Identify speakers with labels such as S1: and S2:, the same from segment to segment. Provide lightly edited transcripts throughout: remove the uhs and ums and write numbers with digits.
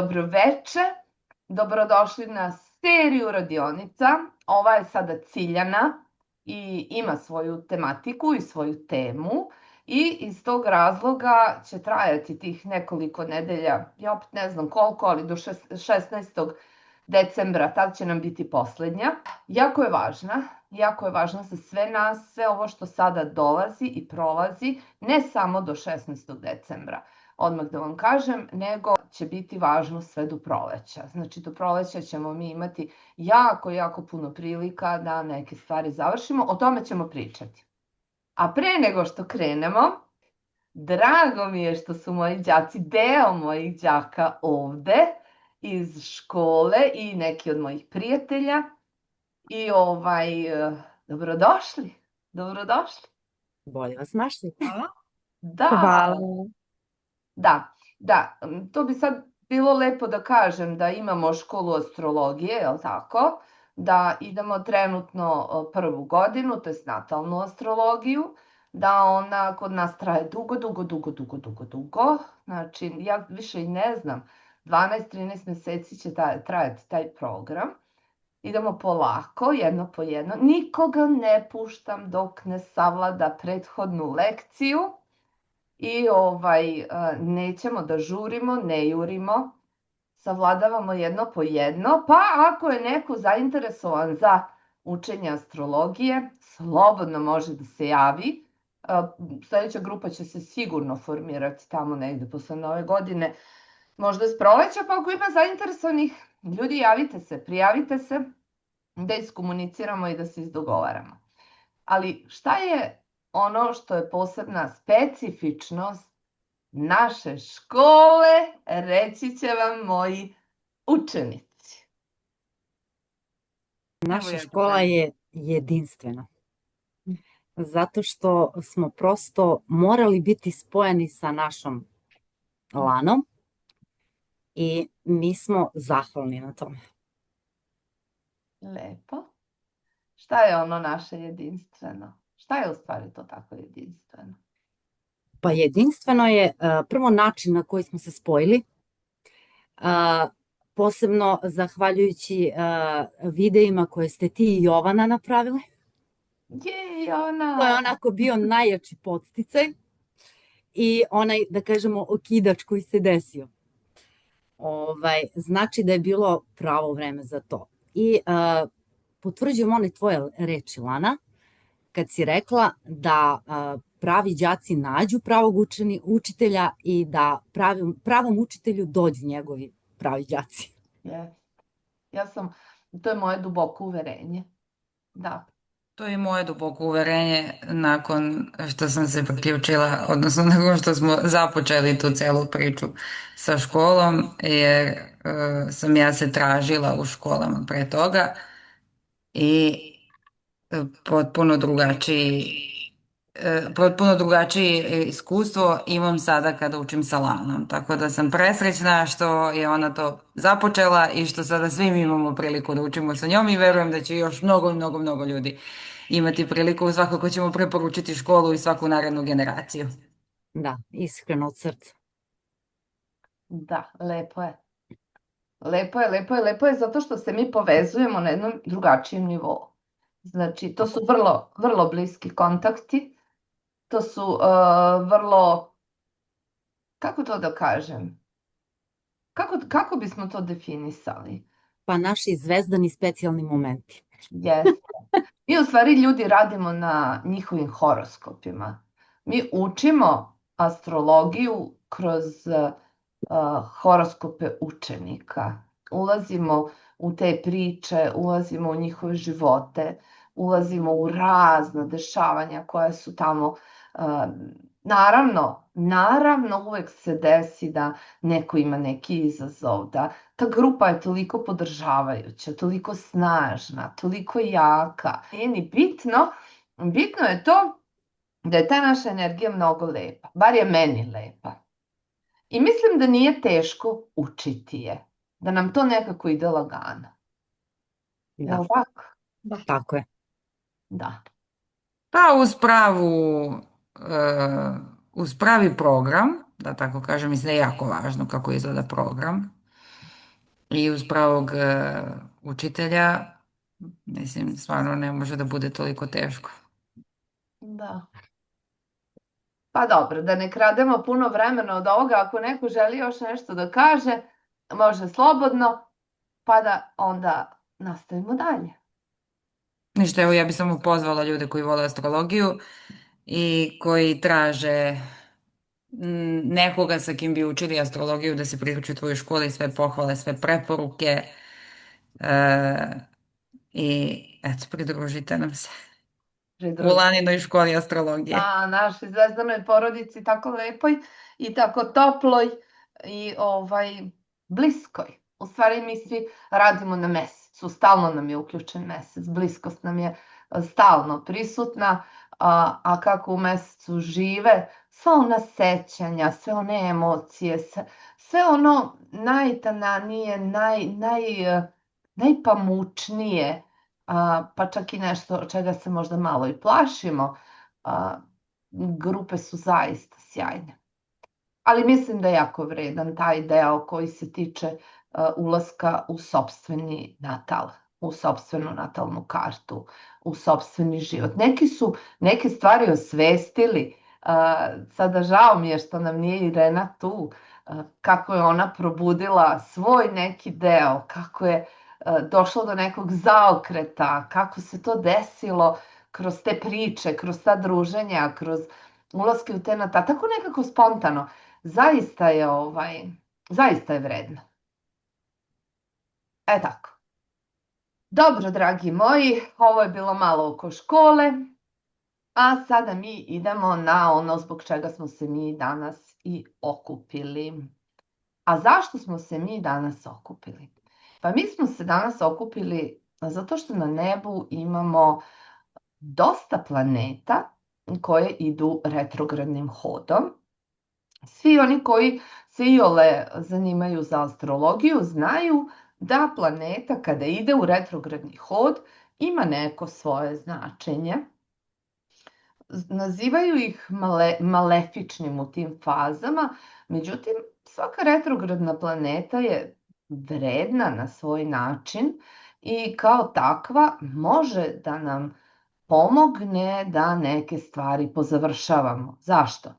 S1: Dobro veče, dobrodošli na seriju radionica. Ova je sada ciljana i ima svoju tematiku i svoju temu i iz tog razloga će trajati tih nekoliko nedelja, ja opet ne znam koliko, ali do 16. decembra, tad će nam biti poslednja. Jako je važna za sve nas, sve ovo što sada dolazi i prolazi, ne samo do 16. decembra, odmah da vam kažem, nego će biti važno sve do proleća. Znači, do proleća ćemo mi imati jako puno prilika da neke stvari završimo. O tome ćemo pričati. A pre nego što krenemo, drago mi je što su moji đaci, deo mojih đaka ovde iz škole i neki od mojih prijatelja. I dobrodošli.
S2: Bolje vas našli.
S1: Da,
S2: Hvala.
S1: Da, to bi sad bilo lepo da kažem da imamo školu astrologije, je li tako? Da idemo trenutno prvu godinu, to je natalnu astrologiju, da ona kod nas traje dugo. Znači, ja više i ne znam, 12-13 meseci će trajati taj program. Idemo polako, jedno po jedno. Nikoga ne puštam dok ne savlada prethodnu lekciju. I nećemo da žurimo, ne jurimo, savladavamo jedno po jedno, pa ako je neko zainteresovan za učenje astrologije, slobodno može da se javi. Sledeća grupa će se sigurno formirati tamo negde posle Nove godine, možda s proleća, pa ako ima zainteresovanih ljudi, javite se, prijavite se, da iskomuniciramo i da se izdogovaramo. Ali šta je ono što je posebna specifičnost naše škole, reći će vam moji učenici.
S2: Naša škola je jedinstvena. Zato što smo prosto morali biti spojeni sa našom lanom i mi smo zahvalni na tome.
S1: Lepo. Šta je ono naše jedinstveno? Šta je u stvari to tako jedinstveno?
S2: Pa jedinstveno je prvo način na koji smo se spojili, posebno zahvaljujući videima koje ste ti i Jovana napravile.
S1: Jovana!
S2: To je onako bio najjači podsticaj i onaj, da kažemo, okidač koji se desio. Znači da je bilo pravo vreme za to. I potvrđujem one tvoje reči, Lana, kad si rekla da pravi đaci nađu pravog učitelja i da pravom učitelju dođu njegovi pravi đaci.
S1: To je moje duboko uverenje. Da.
S3: To je moje duboko uverenje nakon što sam se priključila, odnosno nakon što smo započeli tu celu priču sa školom, jer sam ja se tražila u školama pre toga i potpuno drugačije iskustvo imam sada kada učim sa Lanom. Tako da sam presrećna što je ona to započela i što sada svi mi imamo priliku da učimo sa njom i verujem da će još mnogo ljudi imati priliku. Svakako ćemo preporučiti školu i svaku narednu generaciju.
S2: Da, iskreno od srca.
S1: Da, lepo je. Lepo je zato što se mi povezujemo na jednom drugačijem nivou. Znači, to su vrlo bliski kontakti, to su vrlo, kako to da kažem, kako bismo to definisali?
S2: Pa naši zvezdani specijalni momenti.
S1: Jeste. Mi u stvari ljudi radimo na njihovim horoskopima. Mi učimo astrologiju kroz horoskope učenika. Ulazimo u te priče, ulazimo u njihove živote, ulazimo u razna dešavanja koja su tamo. Naravno, uvek se desi da neko ima neki izazov, da ta grupa je toliko podržavajuća, toliko snažna, toliko jaka. Nije ni bitno je to da je ta naša energija mnogo lepa, bar je meni lepa. I mislim da nije teško učiti je, da nam to nekako ide lagano.
S2: Da.
S1: Je li tako?
S2: Da, tako je.
S1: Da.
S3: Pa uz pravi program, da tako kažem, mislim da je jako važno kako izgleda program. i uz pravog učitelja, mislim, stvarno ne može da bude toliko teško.
S1: Da. Pa dobro, da ne krademo puno vremena od ovoga, ako neko želi još nešto da kaže, može slobodno, pa da onda nastavimo dalje.
S3: Ništa, evo ja bih samo pozvala ljude koji vole astrologiju i koji traže nekoga sa kim bi učili astrologiju da se priključi tvojoj školi, sve pohvale, sve preporuke i eto, pridružite nam se u
S1: Pridružite.
S3: Laninoj školi astrologije.
S1: Da, našoj zvezdanoj porodici tako lepoj i tako toploj i bliskoj. U stvari mi svi radimo na mesecu, stalno nam je uključen mesec, bliskost nam je stalno prisutna, a kako u mesecu žive, sva ona sećanja, sve one emocije, sve ono najtananije, najpamučnije, pa čak i nešto čega se možda malo i plašimo, grupe su zaista sjajne. Ali mislim da je jako vredan taj deo koji se tiče ulaska u sopstveni natal, u sopstvenu natalnu kartu, u sopstveni život. Neki su neke stvari osvestili, sada žao mi je što nam nije Irena tu, kako je ona probudila svoj neki deo, kako je došlo do nekog zaokreta, kako se to desilo kroz te priče, kroz ta druženja, kroz ulaske u te natal, tako nekako spontano. Zaista je vredno. Tako. Dobro, dragi moji, ovo je bilo malo oko škole, a sada mi idemo na ono zbog čega smo se mi danas i okupili. A zašto smo se mi danas okupili? Pa mi smo se danas okupili zato što na nebu imamo dosta planeta koje idu retrogradnim hodom. Svi oni koji se iole zanimaju za astrologiju znaju da planeta kada ide u retrogradni hod ima neko svoje značenje. Nazivaju ih malefičnim u tim fazama, međutim svaka retrogradna planeta je vredna na svoj način i kao takva može da nam pomogne da neke stvari pozavršavamo. Zašto?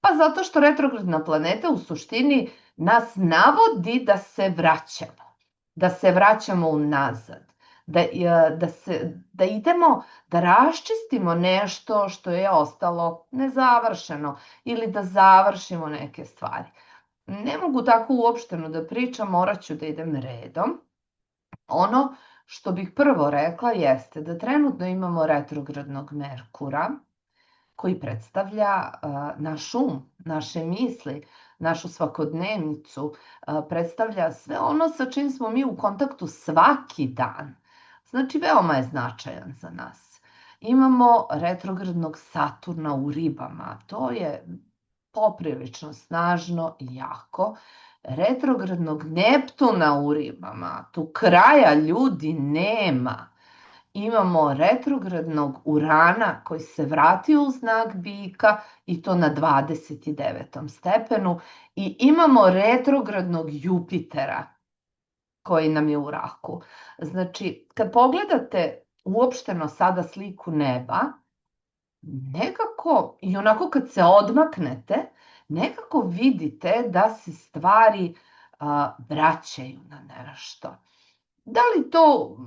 S1: Pa zato što retrogradna planeta u suštini nas navodi da se vraćamo unazad, da idemo, da raščistimo nešto što je ostalo nezavršeno ili da završimo neke stvari. Ne mogu tako uopšteno da pričam, morat ću da idem redom. Ono što bih prvo rekla jeste da trenutno imamo retrogradnog Merkura, koji predstavlja naš naše misli, našu svakodnevnicu, predstavlja sve ono sa čim smo mi u kontaktu svaki dan. Znači, veoma je značajan za nas. Imamo retrogradnog Saturna u ribama, to je poprilično snažno i jako. Retrogradnog Neptuna u ribama, tu kraja ljudi nema. Imamo retrogradnog Urana koji se vratio u znak bika i to na 29. stepenu i imamo retrogradnog Jupitera koji nam je u raku. Znači, kad pogledate uopšteno sada sliku neba, nekako, i onako kad se odmaknete, nekako vidite da se stvari vraćaju na nešto. Da li to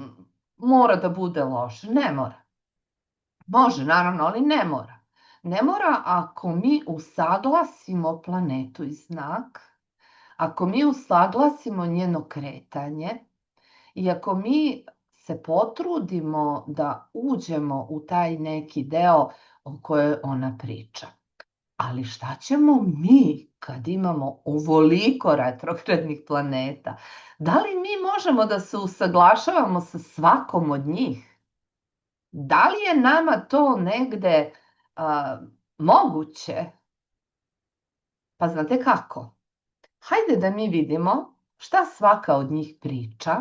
S1: mora da bude loše? Ne mora. Može, naravno, ali ne mora. Ne mora ako mi usaglasimo planetu i znak, ako mi usaglasimo njeno kretanje i ako mi se potrudimo da uđemo u taj neki deo o kojoj ona priča. Ali šta ćemo mi kad imamo ovoliko retrogradnih planeta? Da li mi možemo da se usaglašavamo sa svakom od njih? Da li je nama to negde moguće? Pa znate kako? Hajde da mi vidimo šta svaka od njih priča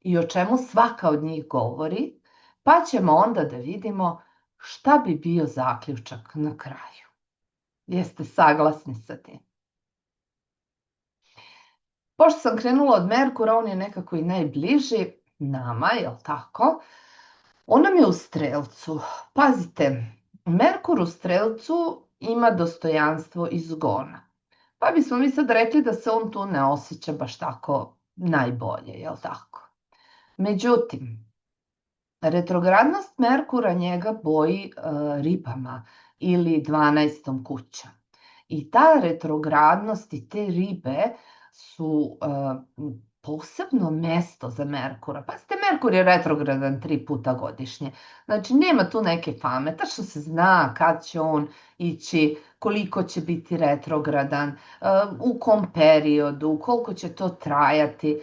S1: i o čemu svaka od njih govori, pa ćemo onda da vidimo šta bi bio zaključak na kraju. Jeste saglasni sa tim? Pošto sam krenula od Merkura, on je nekako i najbliži nama, jel tako? On nam je u Strelcu. Pazite, Merkur u Strelcu ima dostojanstvo i zgona. Pa bismo mi sad rekli da se on tu ne osjeća baš tako najbolje, jel tako? Međutim, retrogradnost Merkura njega boji ribama ili 12. kućom. I ta retrogradnost i te ribe su posebno mesto za Merkura. Pazite, Merkur je retrogradan 3 puta godišnje. Znači, nema tu neke fame. Tačno se zna kad će on ići, koliko će biti retrogradan, u kom periodu, koliko će to trajati.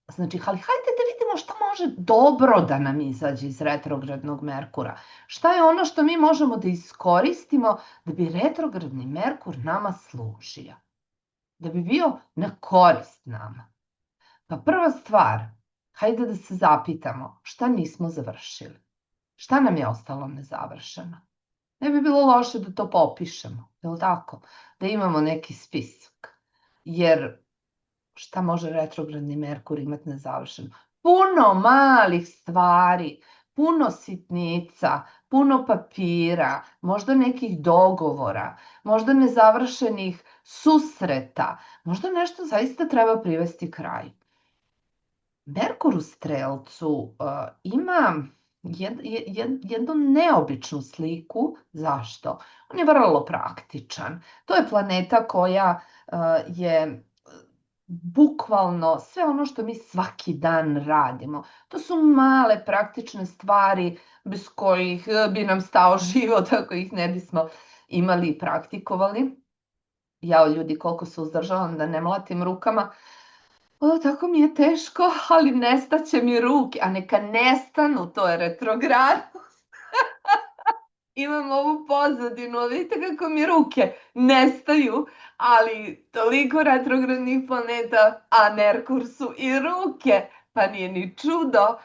S1: Znači, ali hajde da vidimo šta može dobro da nam izađe iz retrogradnog Merkura. Šta je ono što mi možemo da iskoristimo da bi retrogradni Merkur nama služio? Da bi bio na korist nama. Pa prva stvar, hajde da se zapitamo šta nismo završili. Šta nam je ostalo nezavršeno? Ne bi bilo loše da to popišemo, je li tako? Da imamo neki spisak. Jer šta može retrogradni Merkur imati nezavršeno? Puno malih stvari, puno sitnica, puno papira, možda nekih dogovora, možda nezavršenih susreta, možda nešto zaista treba privesti kraju. Merkur u Strelcu ima jednu neobičnu sliku. Zašto? On je vrlo praktičan. To je planeta koja je bukvalno sve ono što mi svaki dan radimo. To su male praktične stvari bez kojih bi nam stao život ako ih ne bismo imali i praktikovali. Jao ljudi, koliko se uzdržavam da ne mlatim rukama. Tako mi je teško, ali nestaće mi ruke. A neka nestanu, to je retrogradnost. Imam ovu pozadinu, ali vidite kako mi ruke nestaju, ali toliko retrogradnih planeta, a Merkur su i ruke, pa nije ni čudo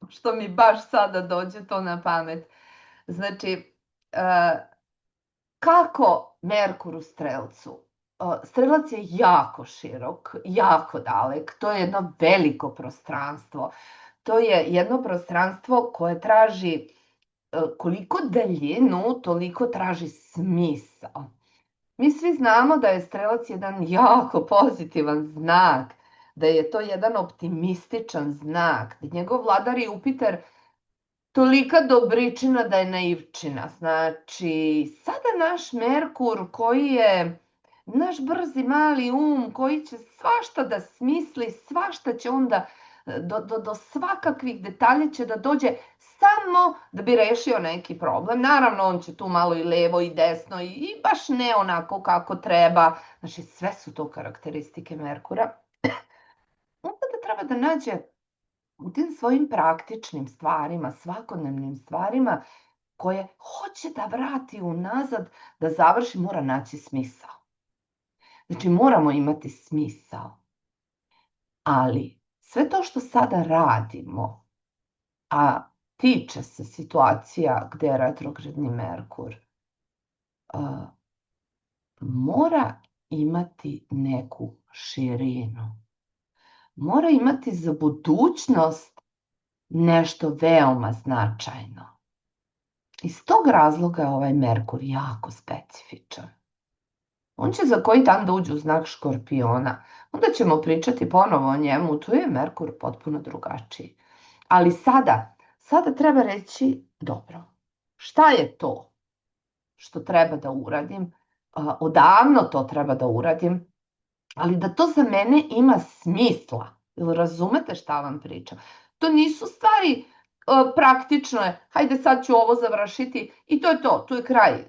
S1: što mi baš sada dođe to na pamet. Znači, kako Merkur u Strelcu? Strelac je jako širok, jako dalek, to je jedno veliko prostranstvo. To je jedno prostranstvo koje traži koliko daljinu, toliko traži smisao. Mi svi znamo da je Strelac jedan jako pozitivan znak, da je to jedan optimističan znak, da njegov vladar Jupiter tolika dobričina da je naivčina. Znači, sada naš Merkur koji je naš brzi mali koji će svašta da smisli, svašta će onda do svakakvih detalja će da dođe samo da bi rešio neki problem. Naravno, on će tu malo i levo i desno i baš ne onako kako treba. Znači, sve su to karakteristike Merkura. Onda da treba da nađe u tim svojim praktičnim stvarima, svakodnevnim stvarima, koje hoće da vrati unazad, da završi, mora naći smisao. Znači, moramo imati smisao. Ali, sve to što sada radimo, a tiče se situacija gde je retrogradni Merkur, mora imati neku širinu. Mora imati za budućnost nešto veoma značajno. Iz tog razloga je ovaj Merkur jako specifičan. On će za koji dan da uđe u znak Škorpiona. Onda ćemo pričati ponovo o njemu. Tu je Merkur potpuno drugačiji. Ali sada treba reći, dobro, šta je to što treba da uradim? Odavno to treba da uradim, ali da to za mene ima smisla. Jel razumete šta vam pričam? To nisu stvari praktične, hajde sad ću ovo završiti i to je to, tu je kraj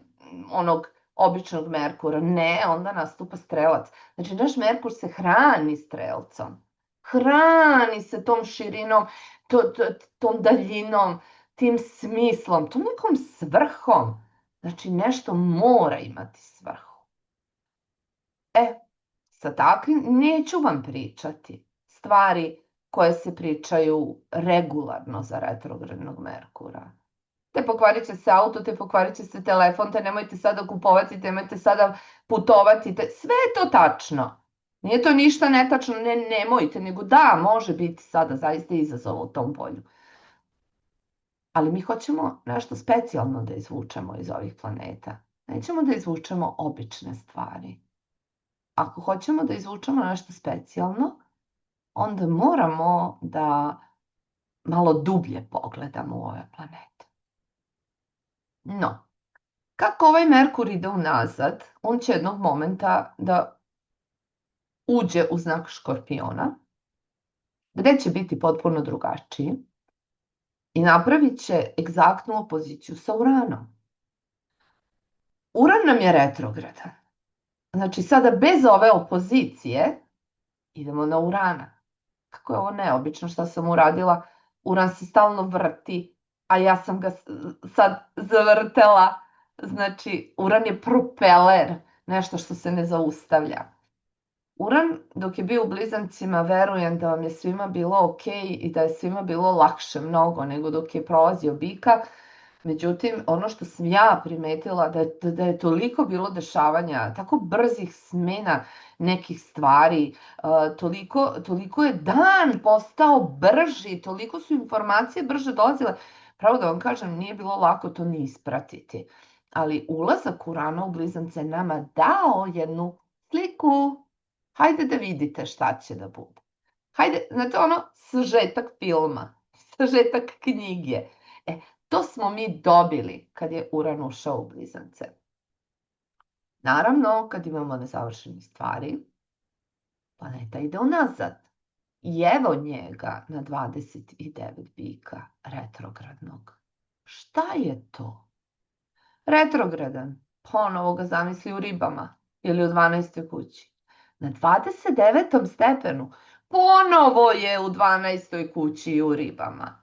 S1: onog običnog Merkura. Ne, onda nastupa Strelac. Znači, naš Merkur se hrani Strelcom. Hrani se tom širinom, tom daljinom, tim smislom, tom nekom svrhom. Znači, nešto mora imati svrhu. Sa takvim neću vam pričati stvari koje se pričaju regularno za retrogradnog Merkura. Te pokvarit će se auto, te pokvarit će se telefon, te nemojte sada kupovati, te nemojte sada putovati, sve je to tačno. Nije to ništa netačno, ne, nemojte, nego da, može biti sada zaista izazov u tom polju. Ali mi hoćemo nešto specijalno da izvučemo iz ovih planeta. Nećemo da izvučemo obične stvari. Ako hoćemo da izvučemo nešto specijalno, onda moramo da malo dublje pogledamo u ove planete. No, kako ovaj Merkur ide unazad, on će jednog momenta da uđe u znak Škorpiona, gde će biti potpuno drugačiji i napravit će egzaktnu opoziciju sa Uranom. Uran nam je retrogradan. Znači, sada bez ove opozicije idemo na Urana. Kako je ovo neobično šta sam uradila? Uran se stalno vrti, a ja sam ga sad zavrtela. Znači, Uran je propeler, nešto što se ne zaustavlja. Uran, dok je bio u Blizancima, verujem da vam je svima bilo okej i da je svima bilo lakše mnogo nego dok je prolazio Bika. Međutim, ono što sam ja primetila da je toliko bilo dešavanja, tako brzih smena nekih stvari, toliko je dan postao brži, toliko su informacije brže dolazile. Pravo da vam kažem, nije bilo lako to ni ispratiti. Ali ulazak Urana u Blizance je nama dao jednu sliku. Hajde da vidite šta će da bude. Hajde, znate ono, sažetak filma, sažetak knjige. To smo mi dobili kad je Uran ušao u Blizance. Naravno, kad imamo nezavršene stvari, planeta ide unazad. I evo njega na 29 Bika, retrogradnog. Šta je to? Retrogradan, ponovo ga zamisli u Ribama ili u 12. kući. Na 29. stepenu, ponovo je u 12. kući i u Ribama.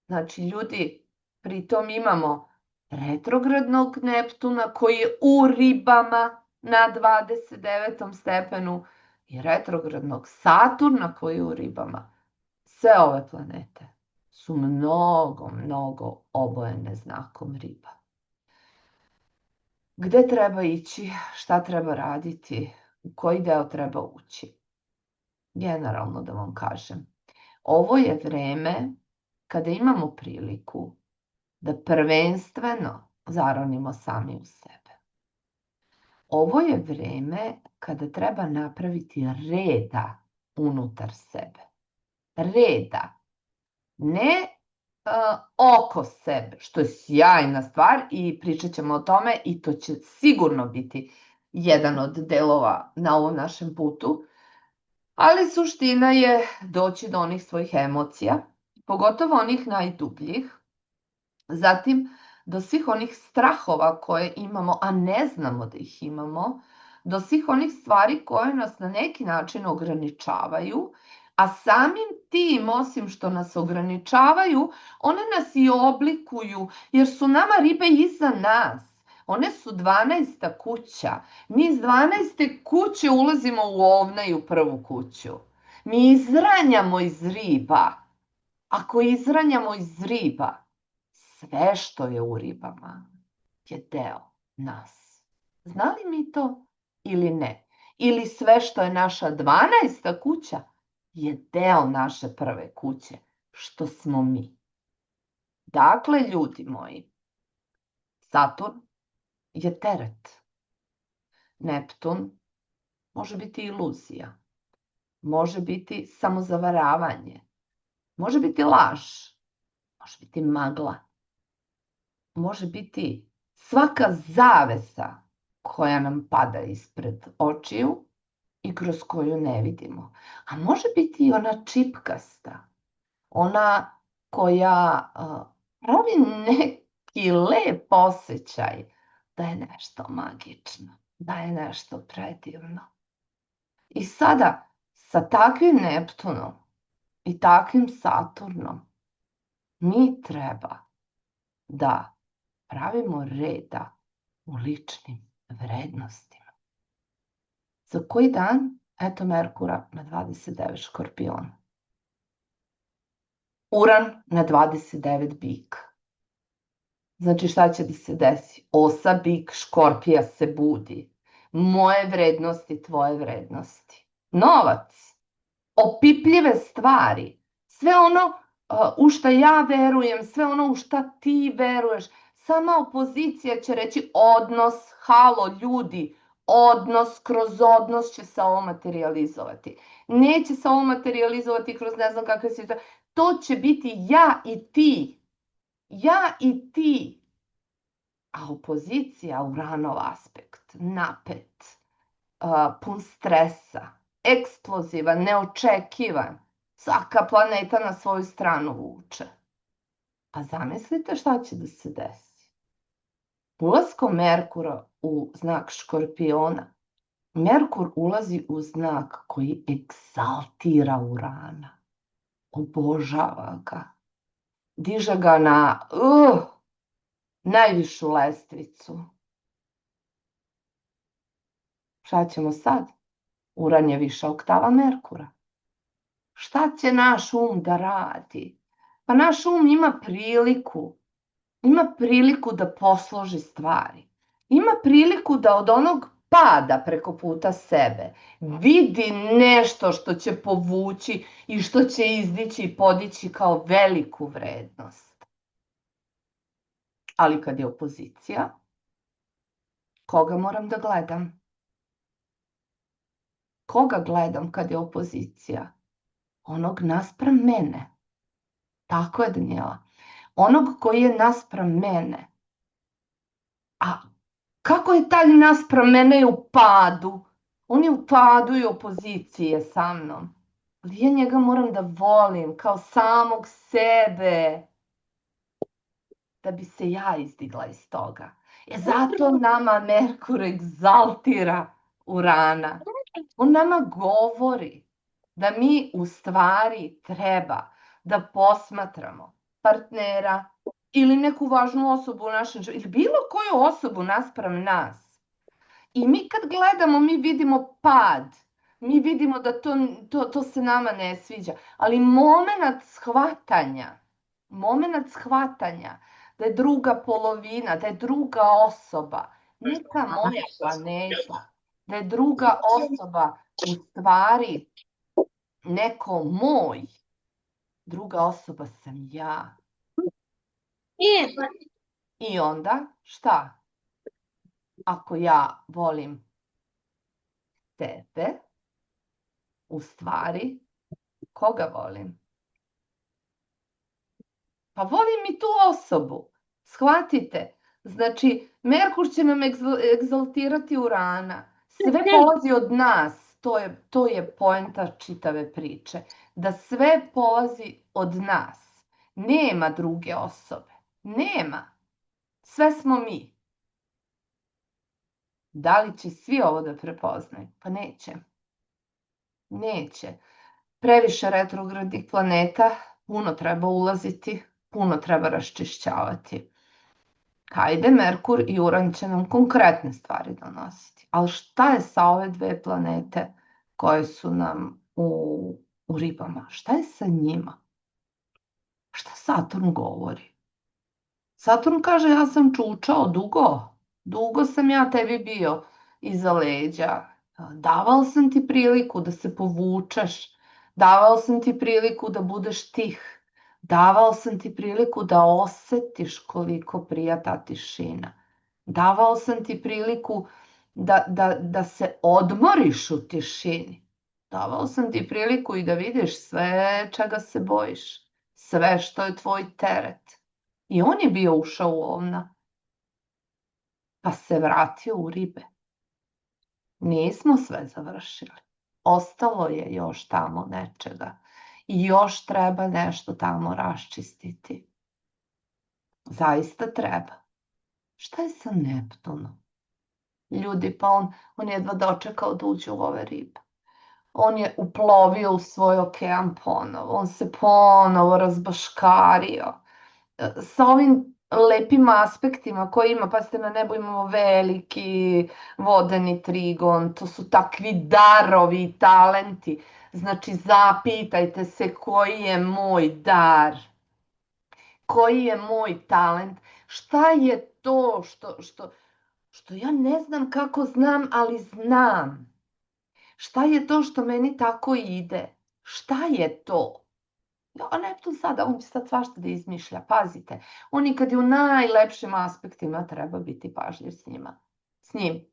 S1: Znači, ljudi, pritom imamo retrogradnog Neptuna koji je u Ribama na 29. stepenu i retrogradnog Saturna koji je u Ribama. Sve ove planete su mnogo obojene znakom Riba. Gde treba ići, šta treba raditi, u koji deo treba ući? Generalno da vam kažem, ovo je vreme kada imamo priliku da prvenstveno zaronimo sami u sebe. Ovo je vreme kada treba napraviti reda unutar sebe. Reda. Ne oko sebe, što je sjajna stvar i pričat ćemo o tome i to će sigurno biti jedan od delova na ovom našem putu. Ali suština je doći do onih svojih emocija, pogotovo onih najdubljih, zatim do svih onih strahova koje imamo, a ne znamo da ih imamo, do svih onih stvari koje nas na neki način ograničavaju, a samim tim, osim što nas ograničavaju, one nas i oblikuju, jer su nama Ribe iza nas. One su 12. kuća. Mi iz 12. kuće ulazimo u Ovna i u prvu kuću. Mi izranjamo iz Riba. Ako izranjamo iz Riba, sve što je u Ribama je deo nas. Znali mi to ili ne? Ili sve što je naša 12. kuća je deo naše prve kuće, što smo mi. Dakle, ljudi moji, Saturn je teret. Neptun može biti iluzija, može biti samozavaravanje, može biti laž, može biti magla, može biti svaka zavesa koja nam pada ispred očiju i kroz koju ne vidimo. A može biti i ona čipkasta, ona koja pravi neki lep osjećaj da je nešto magično, da je nešto predivno. I sada, sa takvim Neptunom i takvim Saturnom, mi treba da pravimo reda u ličnim vrednostima. Za koji dan, eto Merkura na 29 Škorpion. Uran na 29 Bik. Znači šta će da se desi? Osa Bik, Škorpija se budi. moje vrednosti, tvoje vrednosti. Novac, opipljive stvari, sve ono u šta ja verujem, sve ono u šta ti veruješ. Sama opozicija će reći odnos, halo ljudi, odnos, kroz odnos će se ovo materializovati. Neće se ovo materializovati kroz ne znam kakve situacije. To će biti ja i ti. Ja i ti. A opozicija, Uranov aspekt, napet, pun stresa, eksplozivan, neočekivan. Svaka planeta na svoju stranu vuče. A zamislite šta će da se desi. Ulaskom Merkura u znak Škorpiona, Merkur ulazi u znak koji egzaltira Urana. Obožava ga. Diže ga na najvišu lestvicu. Šta ćemo sad? Uran je viša oktava Merkura. Šta će naš um da radi? Pa naš um ima priliku da posloži stvari. Ima priliku da od onog pada preko puta sebe vidi nešto što će povući i što će izdići i podići kao veliku vrednost. Ali kad je opozicija, koga moram da gledam? Koga gledam kad je opozicija? Onog naspram mene. Tako je, Danijela. Onog koji je naspram mene. A kako je taj naspram mene u padu? On je u padu i opozicije sa mnom. Ali ja njega moram da volim kao samog sebe. Da bi se ja izdigla iz toga. Zato nama Merkur egzaltira Urana. On nama govori da mi u stvari treba da posmatramo partnera ili neku važnu osobu u našem životu, ili bilo koju osobu naspram nas. I mi kad gledamo, mi vidimo pad, mi vidimo da to se nama ne sviđa, ali moment shvatanja da je druga polovina, da je druga osoba, neka moja planeta, da je druga osoba u stvari neko moj, druga osoba sam ja. I onda šta? Ako ja volim tebe, u stvari, koga volim? Pa volim i tu osobu. Shvatite. Znači, Merkur će nam egzaltirati Urana. Sve polazi od nas. To je poenta čitave priče. Da sve polazi od nas. Nema druge osobe. Nema. Sve smo mi. Da li će svi ovo da prepoznaju? Pa neće. Neće. Previše retrogradnih planeta, puno treba ulaziti, puno treba raščišćavati. Hajde, Merkur i Uran će nam konkretne stvari donositi. Ali šta je sa ove dve planete koje su nam u ribama? Šta je sa njima? Šta Saturn govori? Saturn kaže, ja sam čučao dugo. Dugo sam ja tebi bio iza leđa. Davao sam ti priliku da se povučeš. Davao sam ti priliku da budeš tih. Davao sam ti priliku da osetiš koliko prija ta tišina. Davao sam ti priliku da se odmoriš u tišini. Davao sam ti priliku i da vidiš sve čega se bojiš. Sve što je tvoj teret. I on je bio ušao u ovna. Pa se vratio u ribe. Nismo sve završili. Ostalo je još tamo nečega. I još treba nešto tamo raščistiti. Zaista treba. Šta je sa Neptunom? Ljudi, pa on jedva dočekao da uđe u ove ribe. On je uplovio u svoj okean ponovo. On se ponovo razbaškario. Sa ovim lepim aspektima koje ima, pa ste na nebu imamo veliki vodeni trigon, to su takvi darovi i talenti. Znači, zapitajte se koji je moj dar, koji je moj talent, šta je to što ja ne znam kako znam, ali znam. Šta je to što meni tako ide? Šta je to? A Neptun sada, on će sad svašta da izmišlja, pazite. On i kad je u najlepšim aspektima, treba biti pažljiv s njim.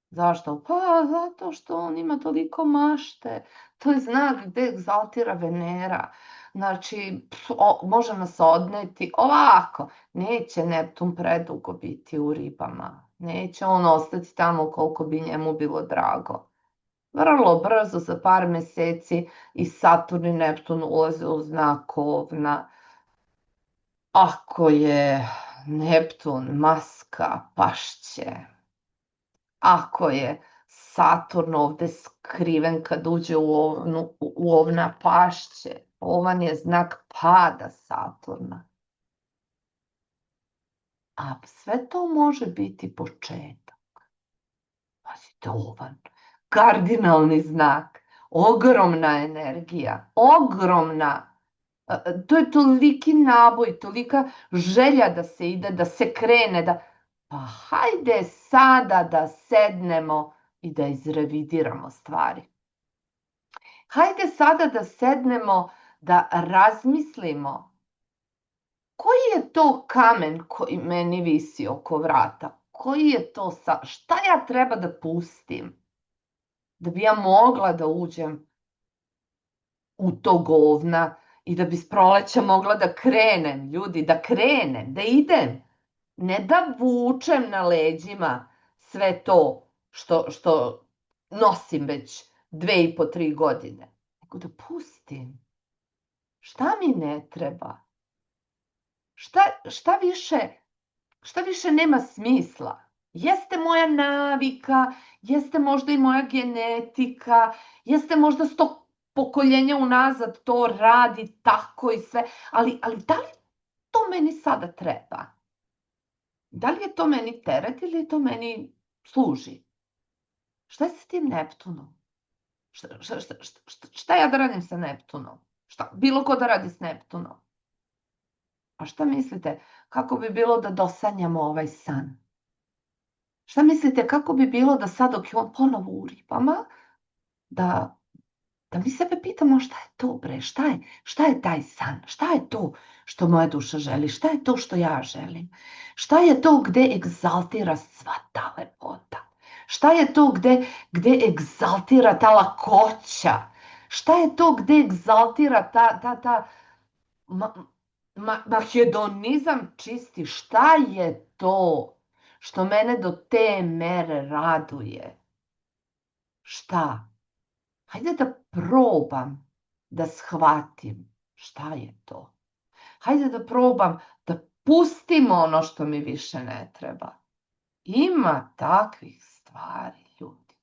S1: Zašto? Pa zato što on ima toliko mašte. To je znak gde egzaltira Venera. Znači, može nas odneti ovako. Neće Neptun predugo biti u ribama. Neće on ostati tamo koliko bi njemu bilo drago. Vrlo brzo, za par meseci, i Saturn i Neptun ulaze u znak Ovna. Ako je Neptun maska, pašće. Ako je Saturn ovde skriven kad uđe u Ovna, pašće. Ovan je znak pada Saturna. A sve to može biti početak. Pazite, Ovan. Kardinalni znak. Ogromna energija. Ogromna. To je toliki naboj, tolika želja da se ide, da se krene, pa hajde sada da sednemo i da izrevidiramo stvari. Hajde sada da sednemo, da razmislimo koji je to kamen koji meni visi oko vrata, koji je to šta ja treba da pustim, da bi ja mogla da uđem u tog Ovna i da bi s proleća mogla da krenem, ljudi, da krenem, da idem. Ne da vučem na leđima sve to što nosim već 2,5, 3 godine, nego da pustim. Šta mi ne treba? Šta više nema smisla? Jeste moja navika, jeste možda i moja genetika, jeste možda 100 pokoljenja unazad to radi tako i sve, ali da li to meni sada treba? Da li je to meni teret ili to meni služi? Šta je sa tim Neptunom? Šta ja da radim sa Neptunom? Bilo ko da radi s Neptunom? A šta mislite, kako bi bilo da dosanjamo ovaj san? Šta mislite, kako bi bilo da sad dok je on ponovo u ribama, da mi sebe pitamo šta je to, bre, šta je taj san, šta je to što moja duša želi, šta je to što ja želim, šta je to gde egzaltira sva ta lepota, šta je to gde egzaltira ta lakoća, šta je to gde egzaltira ta mahedonizam čisti, šta je to što mene do te mere raduje? Šta? Hajde da probam da shvatim šta je to. Hajde da probam da pustim ono što mi više ne treba. Ima takvih stvari, ljudi.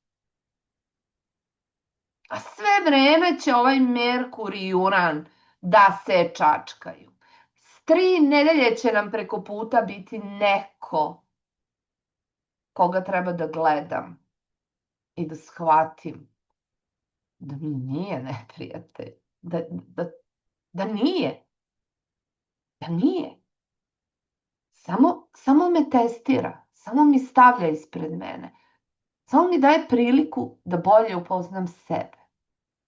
S1: A sve vreme će ovaj Merkur i Uran da se čačkaju. S 3 nedelje će nam preko puta biti neko koga treba da gledam i da shvatim da mi nije neprijatelj, da nije. Da nije. Samo me testira, samo mi stavlja ispred mene. Samo mi daje priliku da bolje upoznam sebe.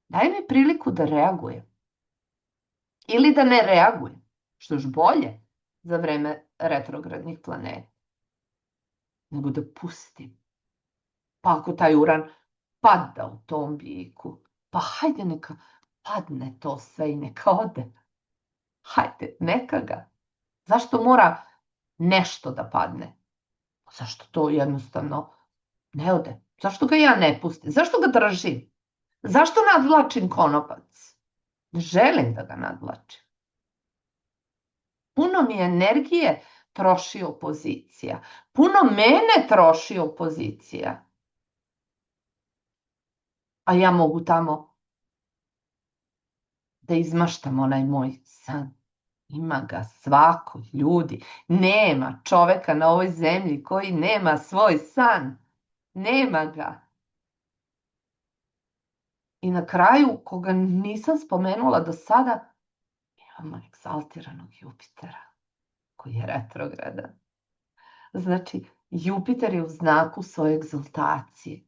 S1: Daje mi priliku da reagujem. Ili da ne reagujem, što još bolje za vreme retrogradnih planeta. Nego da pustim. Pa ako taj Uran pada u tom biku, pa hajde neka padne to sve i neka ode. Hajde, neka ga. Zašto mora nešto da padne? Zašto to jednostavno ne ode? Zašto ga ja ne pustim? Zašto ga držim? Zašto nadvlačim konopac? Ne želim da ga nadvlačim. Puno mi energije troši opozicija. Puno mene troši opozicija. A ja mogu tamo da izmaštam onaj moj san. Ima ga svako, ljudi. Nema čoveka na ovoj zemlji koji nema svoj san. Nema ga. I na kraju, koga nisam spomenula do sada, imamo egzaltiranog Jupitera, koji je retrogradan. Znači, Jupiter je u znaku svoje egzaltacije.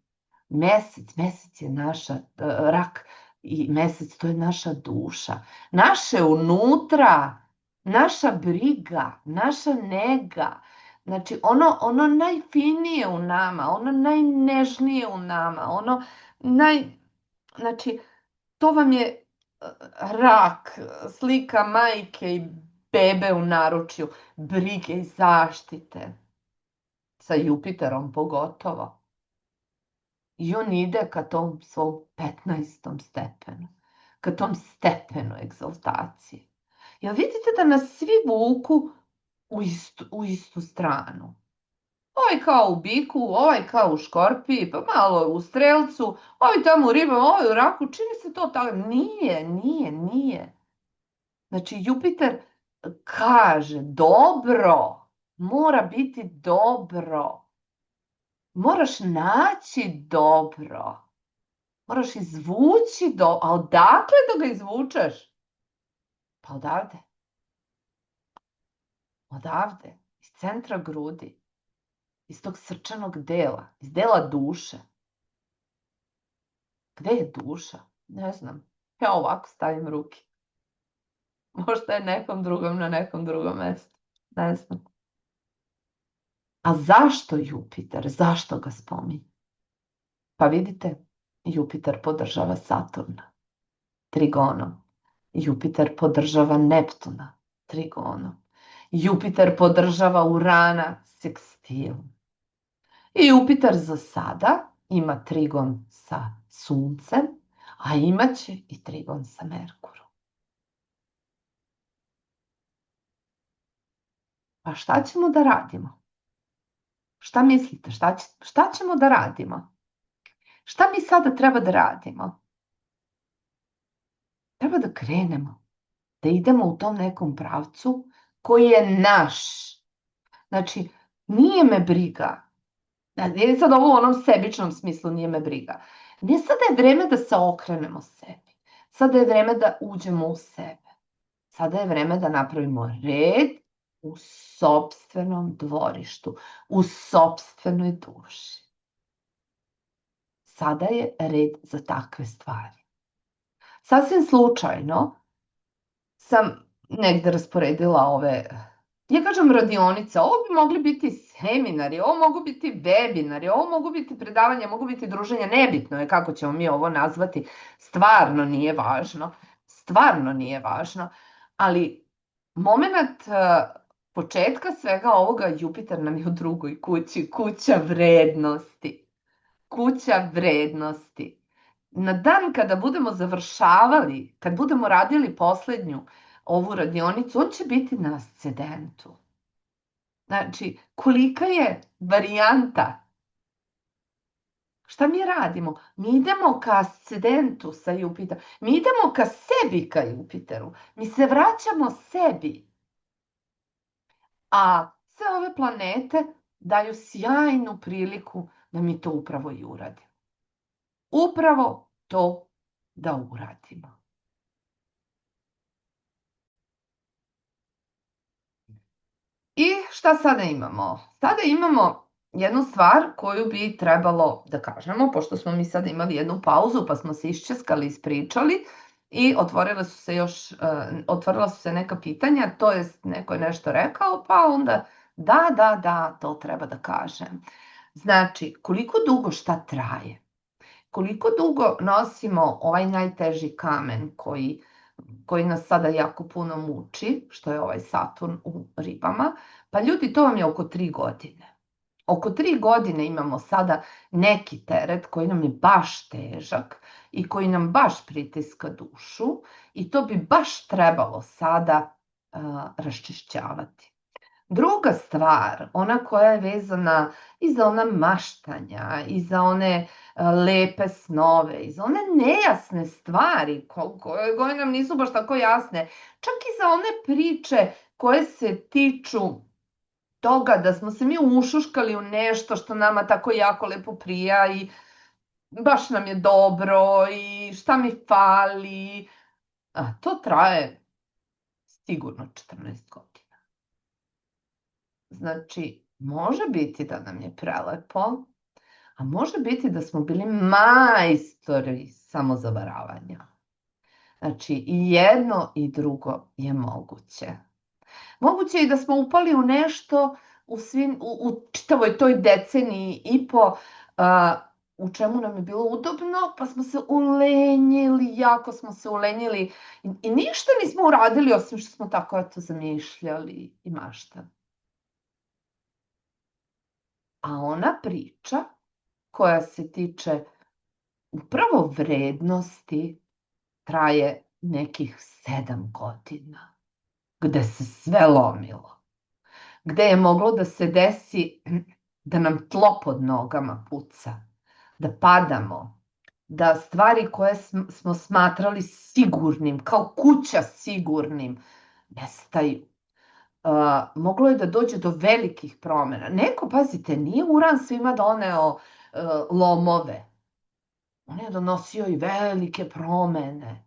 S1: Mesec je naša, rak i mesec, to je naša duša. Naše unutra, naša briga, naša nega. Znači, ono najfinije u nama, ono najnežnije u nama, Znači, to vam je rak, slika majke i bebe u naručju, brige i zaštite. Sa Jupiterom pogotovo. I on ide ka tom svom 15. stepenu, ka tom stepenu egzaltacije. Jel vidite da nas svi vuku u istu stranu? Ovaj kao u biku, ovaj kao u škorpiji, pa malo u strelcu, ovaj tamo u ribama, ovaj u raku, čini se to tako. Nije. Znači, Jupiter kaže, dobro, mora biti dobro. Moraš naći dobro. Moraš izvući dobro. A odakle da ga izvučeš? Pa odavde. Odavde. Iz centra grudi. Iz tog srčanog dela. Iz dela duše. Gde je duša? Ne znam. Ja ovako stavim ruke. Možda je nekom drugom na nekom drugom mestu. Ne znam. A zašto Jupiter? Zašto ga spominje? Pa vidite, Jupiter podržava Saturna trigonom. Jupiter podržava Neptuna trigonom. Jupiter podržava Urana sekstilom. I Jupiter za sada ima trigon sa Suncem, a imaće i trigon sa Merkurom. Pa šta ćemo da radimo? Šta mislite? Šta ćemo da radimo? Šta mi sada treba da radimo? Treba da krenemo, da idemo u tom nekom pravcu koji je naš. Znači, nije me briga. Nije sad ovo u onom sebičnom smislu, nije me briga. Ne, sada je vreme da se okrenemo sebi. Sada je vreme da uđemo u sebe. Sada je vreme da napravimo red u sopstvenom dvorištu, u sopstvenoj duši. Sada je red za takve stvari. Sasvim slučajno sam negde rasporedila ove, ja kažem radionice, ovo bi mogli biti seminari, ovo mogu biti webinari, ovo mogu biti predavanja, mogu biti druženja, nebitno je kako ćemo mi ovo nazvati, stvarno nije važno, ali moment početka svega ovoga, Jupiter nam je u drugoj kući, kuća vrednosti. Na dan kada budemo završavali, kad budemo radili poslednju ovu radionicu, on će biti na ascendentu. Znači, kolika je varijanta? Šta mi radimo? Mi idemo ka ascendentu sa Jupiterom. Mi idemo ka sebi ka Jupiteru. Mi se vraćamo sebi. A sve ove planete daju sjajnu priliku da mi to upravo i uradimo. Upravo to da uradimo. I šta sada imamo? Sada imamo jednu stvar koju bi trebalo da kažemo, pošto smo mi sada imali jednu pauzu, pa smo se iščeskali, ispričali i otvorila su se neka pitanja, to jest neko je nešto rekao, pa onda da, to treba da kažem. Znači, koliko dugo šta traje? Koliko dugo nosimo ovaj najteži kamen koji nas sada jako puno muči, što je ovaj Saturn u ribama, pa ljudi, to vam je oko 3 godine. Oko 3 godine imamo sada neki teret koji nam je baš težak i koji nam baš pritiska dušu i to bi baš trebalo sada raščišćavati. Druga stvar, ona koja je vezana i za ona maštanja, i za one lepe snove, i za one nejasne stvari koje nam nisu baš tako jasne, čak i za one priče koje se tiču toga da smo se mi ušuškali u nešto što nama tako jako lepo prija i baš nam je dobro i šta mi fali. To traje sigurno 14 godina. Znači, Može biti da nam je prelepo, a može biti da smo bili majstori samozavaravanja. Znači, i jedno i drugo je moguće. Moguće je i da smo upali u nešto u čitavoj toj deceniji i po u čemu nam je bilo udobno, pa smo se ulenjili, jako smo se ulenjili i ništa nismo uradili osim što smo tako eto zamišljali i maštali. A ona priča koja se tiče upravo vrednosti traje nekih 7 godina, gde se sve lomilo, gde je moglo da se desi da nam tlo pod nogama puca, da padamo, da stvari koje smo smatrali sigurnim, kao kuća sigurnim, nestaju. Moglo je da dođe do velikih promena. Neko, pazite, nije Uran svima doneo lomove. On je donosio i velike promene.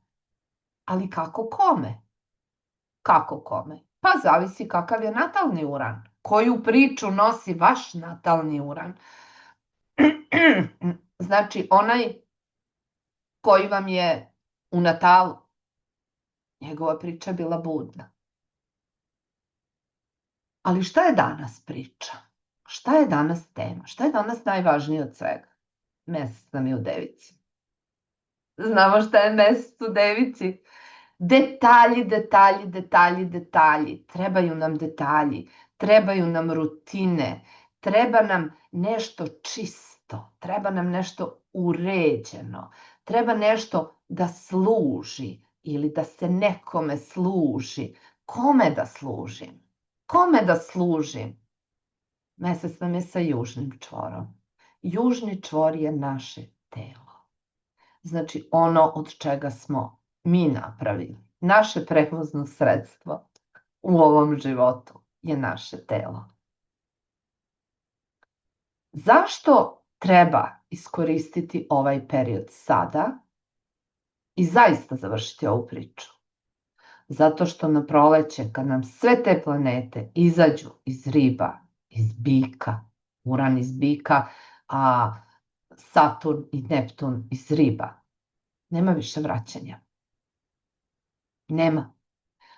S1: Ali kako kome? Kako kome? Pa zavisi kakav je natalni Uran. Koju priču nosi vaš natalni Uran? Znači, onaj koji vam je u natalu, njegova priča je bila budna. Ali šta je danas priča? Šta je danas tema? Šta je danas najvažnije od svega? Mesec nam je u Devici. Znamo šta je mesec u Devici? Detalji, detalji, detalji, detalji. Trebaju nam detalji, trebaju nam rutine, treba nam nešto čisto, treba nam nešto uređeno, treba nešto da služi ili da se nekome služi. Kome da služim? Kome da služim? Mesec nam je sa južnim čvorom. Južni čvor je naše telo. Znači ono od čega smo mi napravili. Naše prevozno sredstvo u ovom životu je naše telo. Zašto treba iskoristiti ovaj period sada i zaista završiti ovu priču? Zato što na proleće, kad nam sve te planete izađu iz riba, iz bika, Uran iz bika, a Saturn i Neptun iz riba, nema više vraćanja. Nema.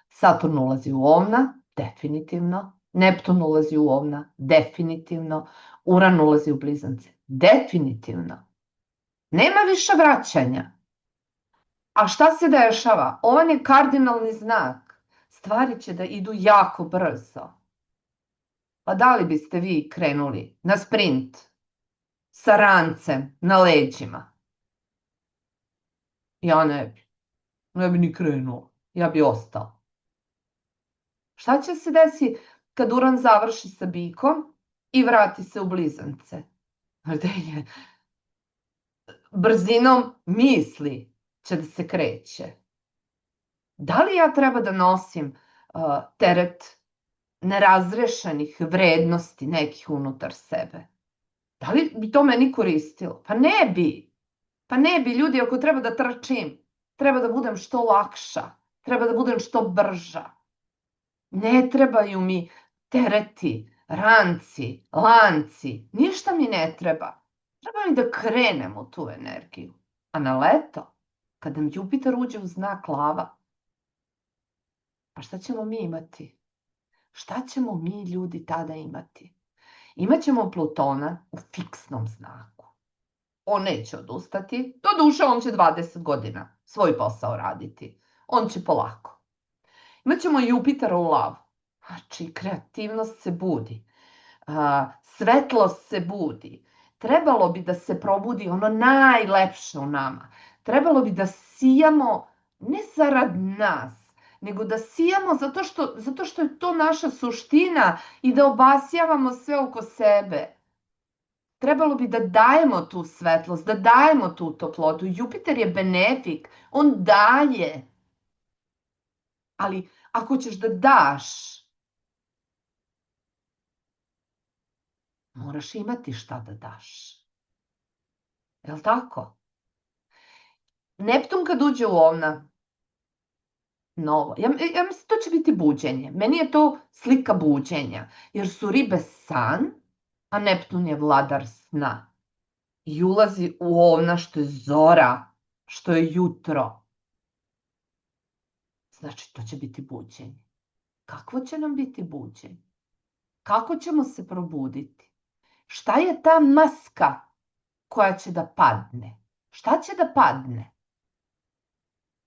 S1: Saturn ulazi u Ovna, definitivno. Neptun ulazi u Ovna, definitivno. Uran ulazi u Blizance, definitivno. Nema više vraćanja. A šta se dešava? Ovan je kardinalni znak. Stvari će da idu jako brzo. Pa da li biste vi krenuli na sprint sa rancem na leđima? Ja ne bi ni krenuo. Ja bi ostao. Šta će se desiti kad Uran završi sa bikom i vrati se u Blizance? Brzinom misli će da se kreće. Da li ja treba da nosim teret nerazrešenih vrednosti nekih unutar sebe? Da li bi to meni koristilo? Pa ne bi. Pa ne bi, ljudi, ako treba da trčim, treba da budem što lakša, treba da budem što brža. Ne trebaju mi tereti, ranci, lanci, ništa mi ne treba. Treba mi da krenem u tu energiju. A na leto, kada nam Jupiter uđe u znak lava, pa šta ćemo mi imati? Šta ćemo mi ljudi tada imati? Imaćemo Plutona u fiksnom znaku. On neće odustati, do duše on će 20 godina svoj posao raditi. On će polako. Imaćemo Jupitera u lavu. Znači, kreativnost se budi. Svetlost se budi. Trebalo bi da se probudi ono najlepše u nama. Trebalo bi da sijamo ne zarad nas, nego da sijamo zato što je to naša suština i da obasjavamo sve oko sebe. Trebalo bi da dajemo tu svetlost, da dajemo tu toplotu. Jupiter je benefik, on daje. Ali ako ćeš da daš, moraš imati šta da daš. Je li tako? Neptun kad uđe u Ovna, novo. Ja mislim to će biti buđenje. Meni je to slika buđenja. Jer su ribe san, a Neptun je vladar sna. I ulazi u ovna što je zora, što je jutro. Znači, to će biti buđenje. Kakvo će nam biti buđenje? Kako ćemo se probuditi? Šta je ta maska koja će da padne? Šta će da padne?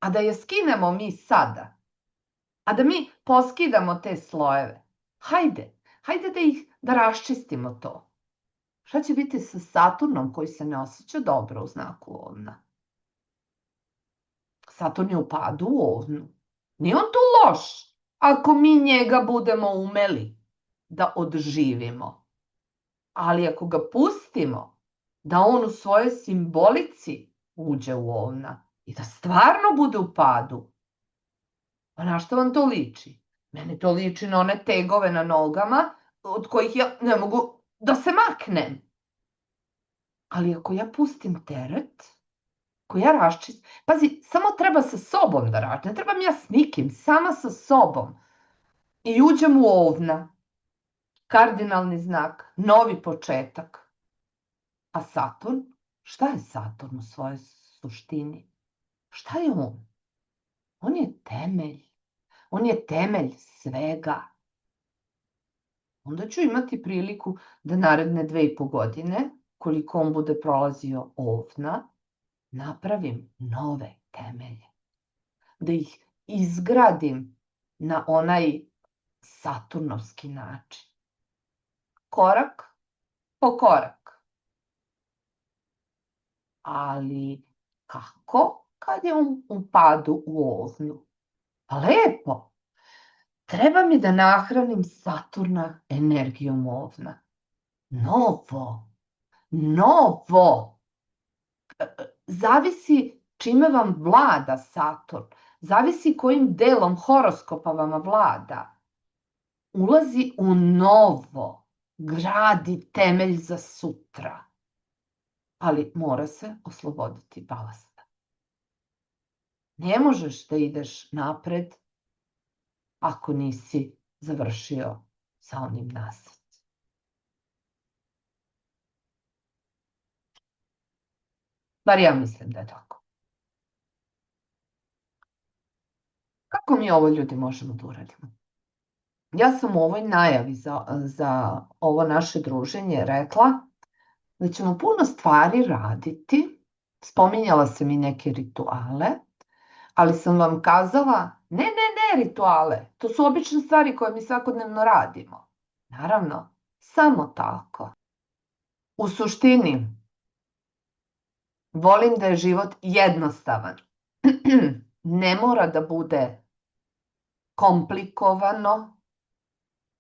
S1: A da je skinemo mi sada. A da mi poskidamo te slojeve. Hajde da raščistimo to. Šta će biti sa Saturnom koji se ne osjeća dobro u znaku Ovna? Saturn je u padu u Ovnu. Nije on tu loš ako mi njega budemo umeli da odživimo. Ali ako ga pustimo da on u svojoj simbolici uđe u Ovna i da stvarno bude u padu, a na što vam to liči? Meni to liči na one tegove na nogama od kojih ja ne mogu da se maknem. Ali ako ja pustim teret, ako ja raščistim, pazi, samo treba sa sobom da račim, ne trebam ja s nikim, sama sa sobom. I uđem u Ovna, kardinalni znak, novi početak. A Saturn? Šta je Saturn u svojoj suštini? Šta je on? On je temelj. On je temelj svega. Onda ću imati priliku da naredne 2,5 godine, koliko on bude prolazio Ovna, napravim nove temelje. Da ih izgradim na onaj saturnovski način. Korak po korak. Ali kako kad je on u padu u Ovnu? Pa lepo. Treba mi da nahranim Saturna energijom Ovna. Novo. Zavisi čime vam vlada Saturn. Zavisi kojim delom horoskopa vam vlada. Ulazi u novo. Gradi temelj za sutra. Ali mora se osloboditi balasta. Ne možeš da ideš napred ako nisi završio sa onim nazad. Bar ja mislim da je tako. Kako mi ovo, ljudi, možemo da uradimo? Ja sam u ovoj najavi za ovo naše druženje rekla da ćemo puno stvari raditi. Spominjala sam i neke rituale, ali sam vam kazala, ne rituale, to su obične stvari koje mi svakodnevno radimo. Naravno, samo tako. U suštini, volim da je život jednostavan. Ne mora da bude komplikovano,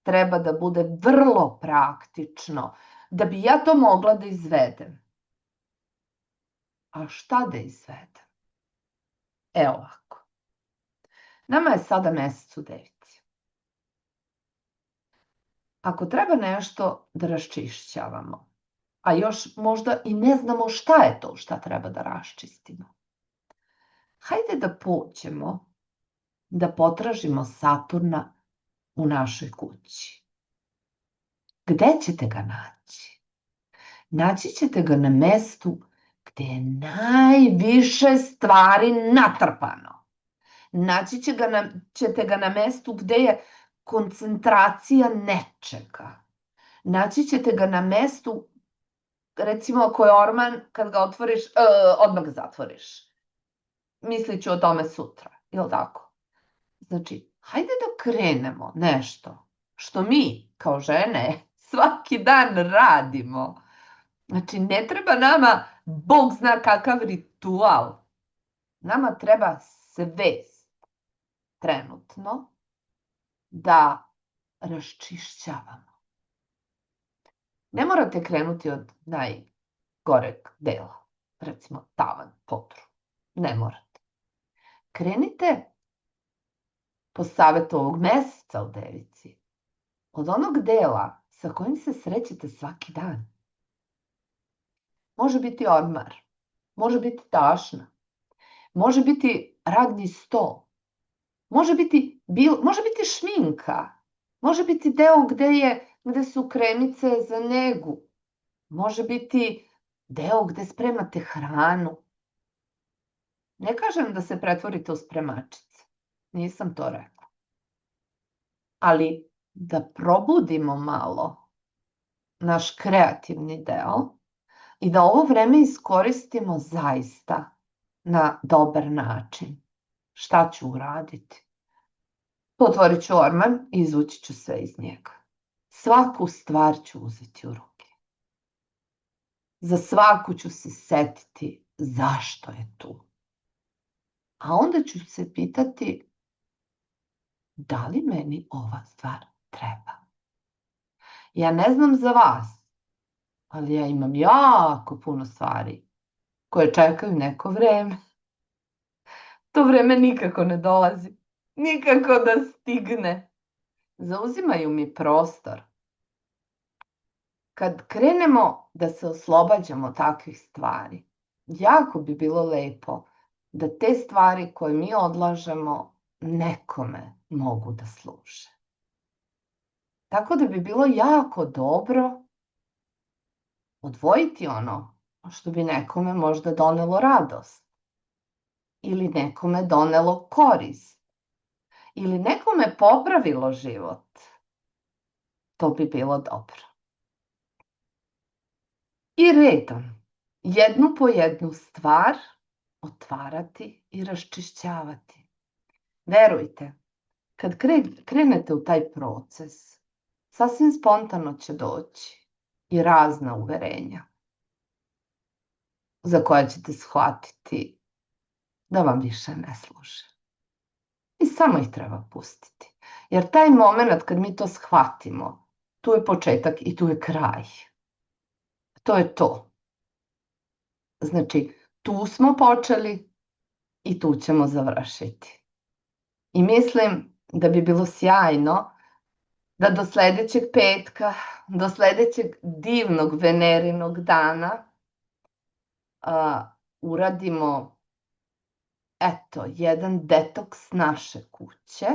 S1: treba da bude vrlo praktično, da bi ja to mogla da izvedem. A šta da izvedem? Evo ovako. Nama je sada mesec u Devici. Ako treba nešto da raščišćavamo, a još možda i ne znamo šta je to šta treba da raščistimo, hajde da pođemo da potražimo Saturna u našoj kući. Gde ćete ga naći? Naći ćete ga na mestu gde je najviše stvari natrpano. Naći ćete ga na mestu gde je koncentracija nečega. Naći ćete ga na mestu, recimo ako je orman, kad ga otvoriš, odmah ga zatvoriš. Mislit ću o tome sutra, jel tako? Znači, hajde da krenemo nešto što mi, kao žene, svaki dan radimo. Znači, ne treba nama, Bog zna kakav ritual. Nama treba svest trenutno da raščišćavamo. Ne morate krenuti od najgoreg dela, recimo tavan, podru. Ne morate. Krenite po savetu ovog meseca u Devici, od onog dela sa kojim se srećete svaki dan. Može biti ormar, može biti tašna, može biti radni sto, može biti šminka, može biti deo gde su kremice za negu, može biti deo gde spremate hranu. Ne kažem da se pretvorite u spremačice, nisam to rekla. Ali da probudimo malo naš kreativni deo i da ovo vreme iskoristimo zaista na dobar način. Šta ću uraditi? Otvorit ću orman i izvući ću sve iz njega. Svaku stvar ću uzeti u ruke. Za svaku ću se setiti zašto je tu. A onda ću se pitati da li meni ova stvar treba. Ja ne znam za vas, ali ja imam jako puno stvari koje čekaju neko vreme. To vreme nikako ne dolazi. Nikako da stigne. Zauzimaju mi prostor. Kad krenemo da se oslobađamo takvih stvari, jako bi bilo lepo da te stvari koje mi odlažemo nekome mogu da služe. Tako da bi bilo jako dobro odvojiti ono što bi nekome možda donelo radost ili nekome donelo korist ili nekome popravilo život. To bi bilo dobro. I redom, jednu po jednu stvar otvarati i raščišćavati. Verujte, kad krenete u taj proces, sasvim spontano će doći i razna uverenja za koja ćete shvatiti da vam više ne služe. I samo ih treba pustiti. Jer taj moment kad mi to shvatimo, tu je početak i tu je kraj. To je to. Znači, tu smo počeli i tu ćemo završiti. I mislim da bi bilo sjajno da do sledećeg petka, do sledećeg divnog Venerinog dana uradimo jedan detoks naše kuće,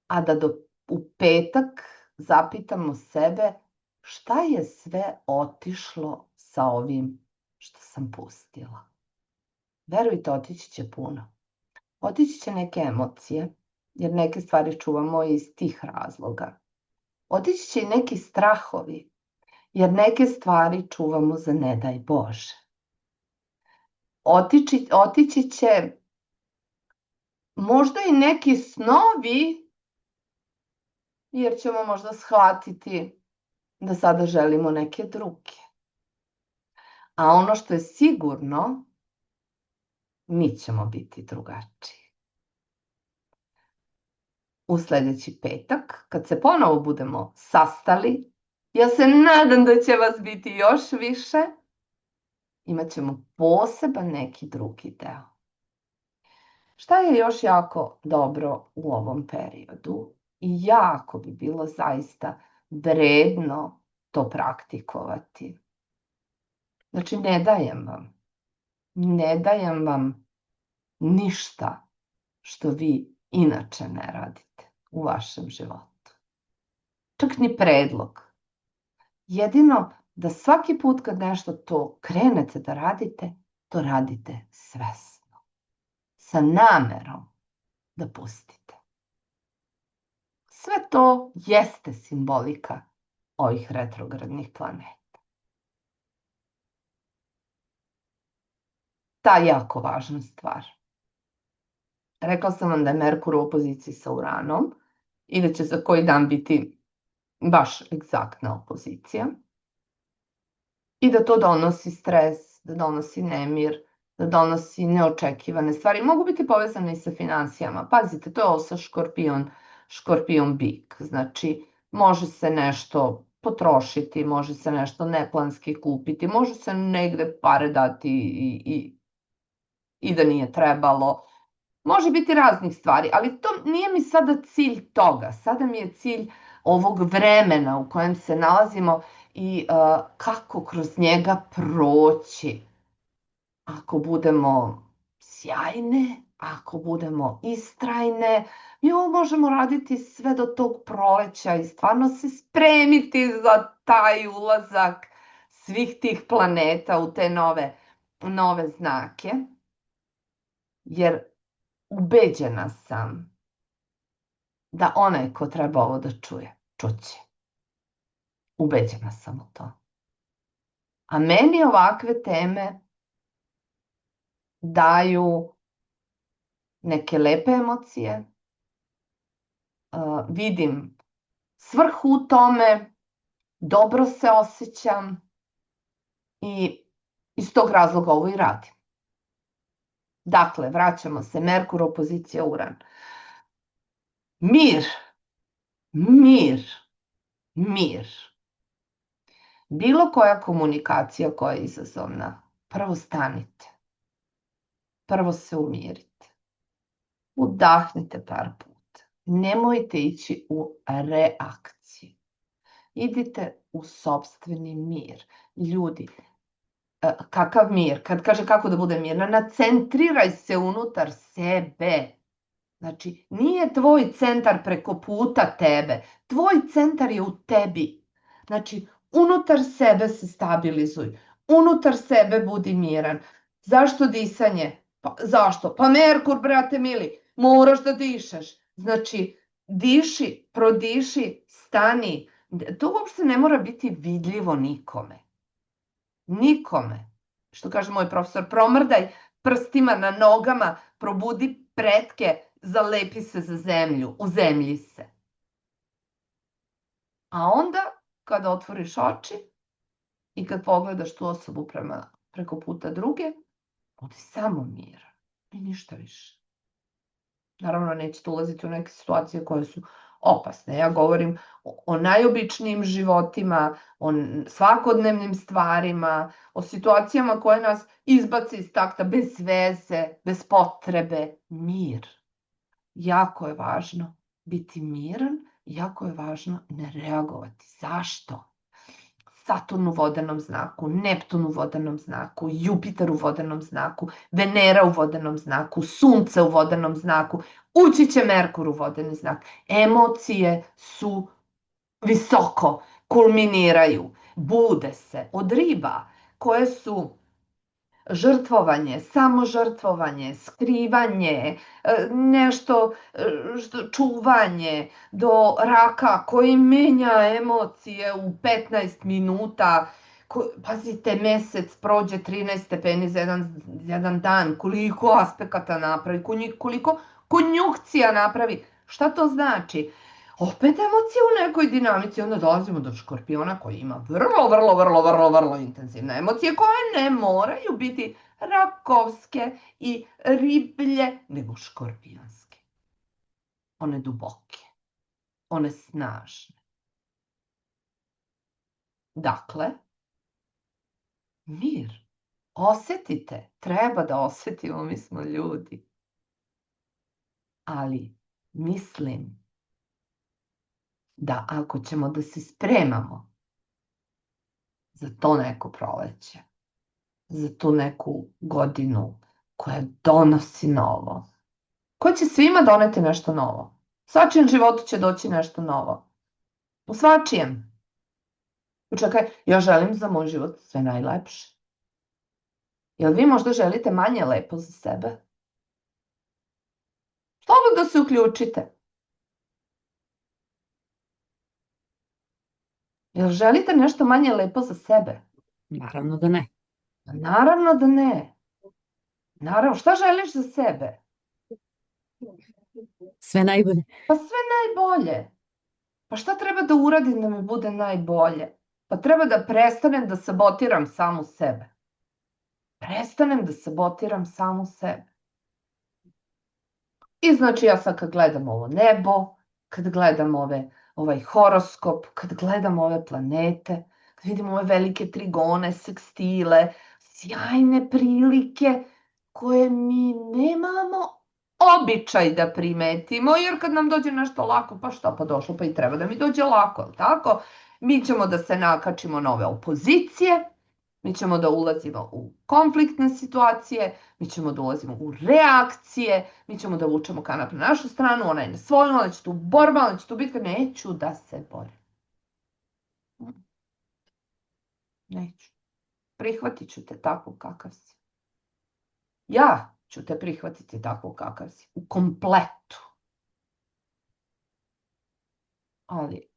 S1: a da u petak zapitamo sebe šta je sve otišlo sa ovim što sam pustila. Verujte, otići će puno. Otići će neke emocije, jer neke stvari čuvamo iz tih razloga. Otići će i neki strahovi, jer neke stvari čuvamo za ne daj Bože. Otići će možda i neki snovi, jer ćemo možda shvatiti da sada želimo neke druge. A ono što je sigurno, mi ćemo biti drugačiji. U sledeći petak, kad se ponovo budemo sastali, ja se nadam da će vas biti još više, imat ćemo poseban neki drugi deo. Šta je još jako dobro u ovom periodu i jako bi bilo zaista vredno to praktikovati. Znači, ne dajem vam ništa što vi inače ne radite u vašem životu. Čak ni predlog. Jedino da svaki put kad nešto to krenete da radite, to radite svesno. Sa namerom da pustite. Sve to jeste simbolika ovih retrogradnih planeta. Ta jako važna stvar. Rekla sam vam da je Merkur u opoziciji sa Uranom i da će za koji dan biti baš egzaktna opozicija. I da to donosi stres, da donosi nemir, da donosi neočekivane stvari. Mogu biti povezane i sa finansijama. Pazite, to je osa škorpion bik. Znači, može se nešto potrošiti, može se nešto neplanski kupiti, može se negde pare dati i da nije trebalo. Može biti raznih stvari, ali to nije mi sada cilj toga. Sada mi je cilj ovog vremena u kojem se nalazimo i kako kroz njega proći. Ako budemo sjajne, ako budemo istrajne, mi ovo možemo raditi sve do tog proleća i stvarno se spremiti za taj ulazak svih tih planeta u te nove znake, jer ubeđena sam da onaj ko treba ovo da čuje, čuće. Ubeđena sam u to. A meni ovakve teme daju neke lepe emocije, vidim svrhu u tome, dobro se osjećam i iz tog razloga ovo i radim. Dakle, vraćamo se, Merkur opozicija Uran. Mir, mir, mir. Bilo koja komunikacija koja je izazovna, prvo stanite. Prvo se umirite. Udahnite par puta. Nemojte ići u reakciju. Idite u sopstveni mir. Ljudi, kakav mir? Kad kaže kako da bude mirna, nacentriraj se unutar sebe. Znači, nije tvoj centar preko puta tebe. Tvoj centar je u tebi. Znači, unutar sebe se stabilizuj. Unutar sebe budi miran. Zašto disanje? Pa, zašto? Pa Merkur, brate mili, moraš da dišeš. Znači, diši, prodiši, stani. To uopšte ne mora biti vidljivo nikome. Nikome. Što kaže moj profesor, promrdaj prstima na nogama, probudi pretke, zalepi se za zemlju, uzemlji se. A onda, kada otvoriš oči i kad pogledaš tu osobu preko puta druge, budi samo miran i ništa više. Naravno, nećete ulaziti u neke situacije koje su opasne. Ja govorim o najobičnijim životima, o svakodnevnim stvarima, o situacijama koje nas izbace iz takta bez veze, bez potrebe. Mir. Jako je važno biti miran, jako je važno ne reagovati. Zašto? Saturn u vodenom znaku, Neptun u vodenom znaku, Jupiter u vodenom znaku, Venera u vodenom znaku, Sunce u vodenom znaku, ući će Merkur u vodeni znak. Emocije su visoko, kulminiraju, bude se od riba koje su žrtvovanje, samožrtvovanje, skrivanje, nešto čuvanje, do raka koji menja emocije u 15 minuta. Pazite, mesec prođe 13 stepeni za jedan dan, koliko aspekata napravi, koliko konjunkcija napravi. Šta to znači? Opet emocije u nekoj dinamici, onda dolazimo do Škorpiona koji ima vrlo intenzivne emocije koje ne moraju biti rakovske i riblje, nego škorpionske. One duboke, one snažne. Dakle, mir. Osetite, treba da osetimo, mi smo ljudi. Ali mislim da ako ćemo da se spremamo za to neko proleće, za tu neku godinu koja donosi novo, koja će svima doneti nešto novo. U svačijem životu će doći nešto novo. U svačijem. Čekaj, ja želim za moj život sve najlepše. Jel vi možda želite manje lepo za sebe? Slobodno se uključite. Jel želite nešto manje lepo za sebe?
S2: Naravno da ne.
S1: Naravno da ne. Naravno, šta želiš za sebe?
S2: Sve najbolje.
S1: Pa sve najbolje. Pa šta treba da uradim da mi bude najbolje? Pa treba da prestanem da sabotiram samu sebe. Prestanem da sabotiram samu sebe. I znači ja sad kad gledam ovo nebo, kad gledam ovaj horoskop, kad gledam ove planete, kad vidim ove velike trigone, sekstile, sjajne prilike koje mi nemamo običaj da primetimo, jer kad nam dođe nešto lako, pa šta, pa došlo, pa i treba da mi dođe lako, tako? Mi ćemo da se nakačimo na ove opozicije, Mi ćemo da ulazimo u konfliktne situacije, mi ćemo da ulazimo u reakcije, mi ćemo da vučemo kanap na našu stranu, ona je na svoju, ona će tu borba, ona će tu bitka. Neću da se borim. Neću. Prihvatit ću te tako kakav si. Ja ću te prihvatiti tako kakav si. U kompletu. Ali,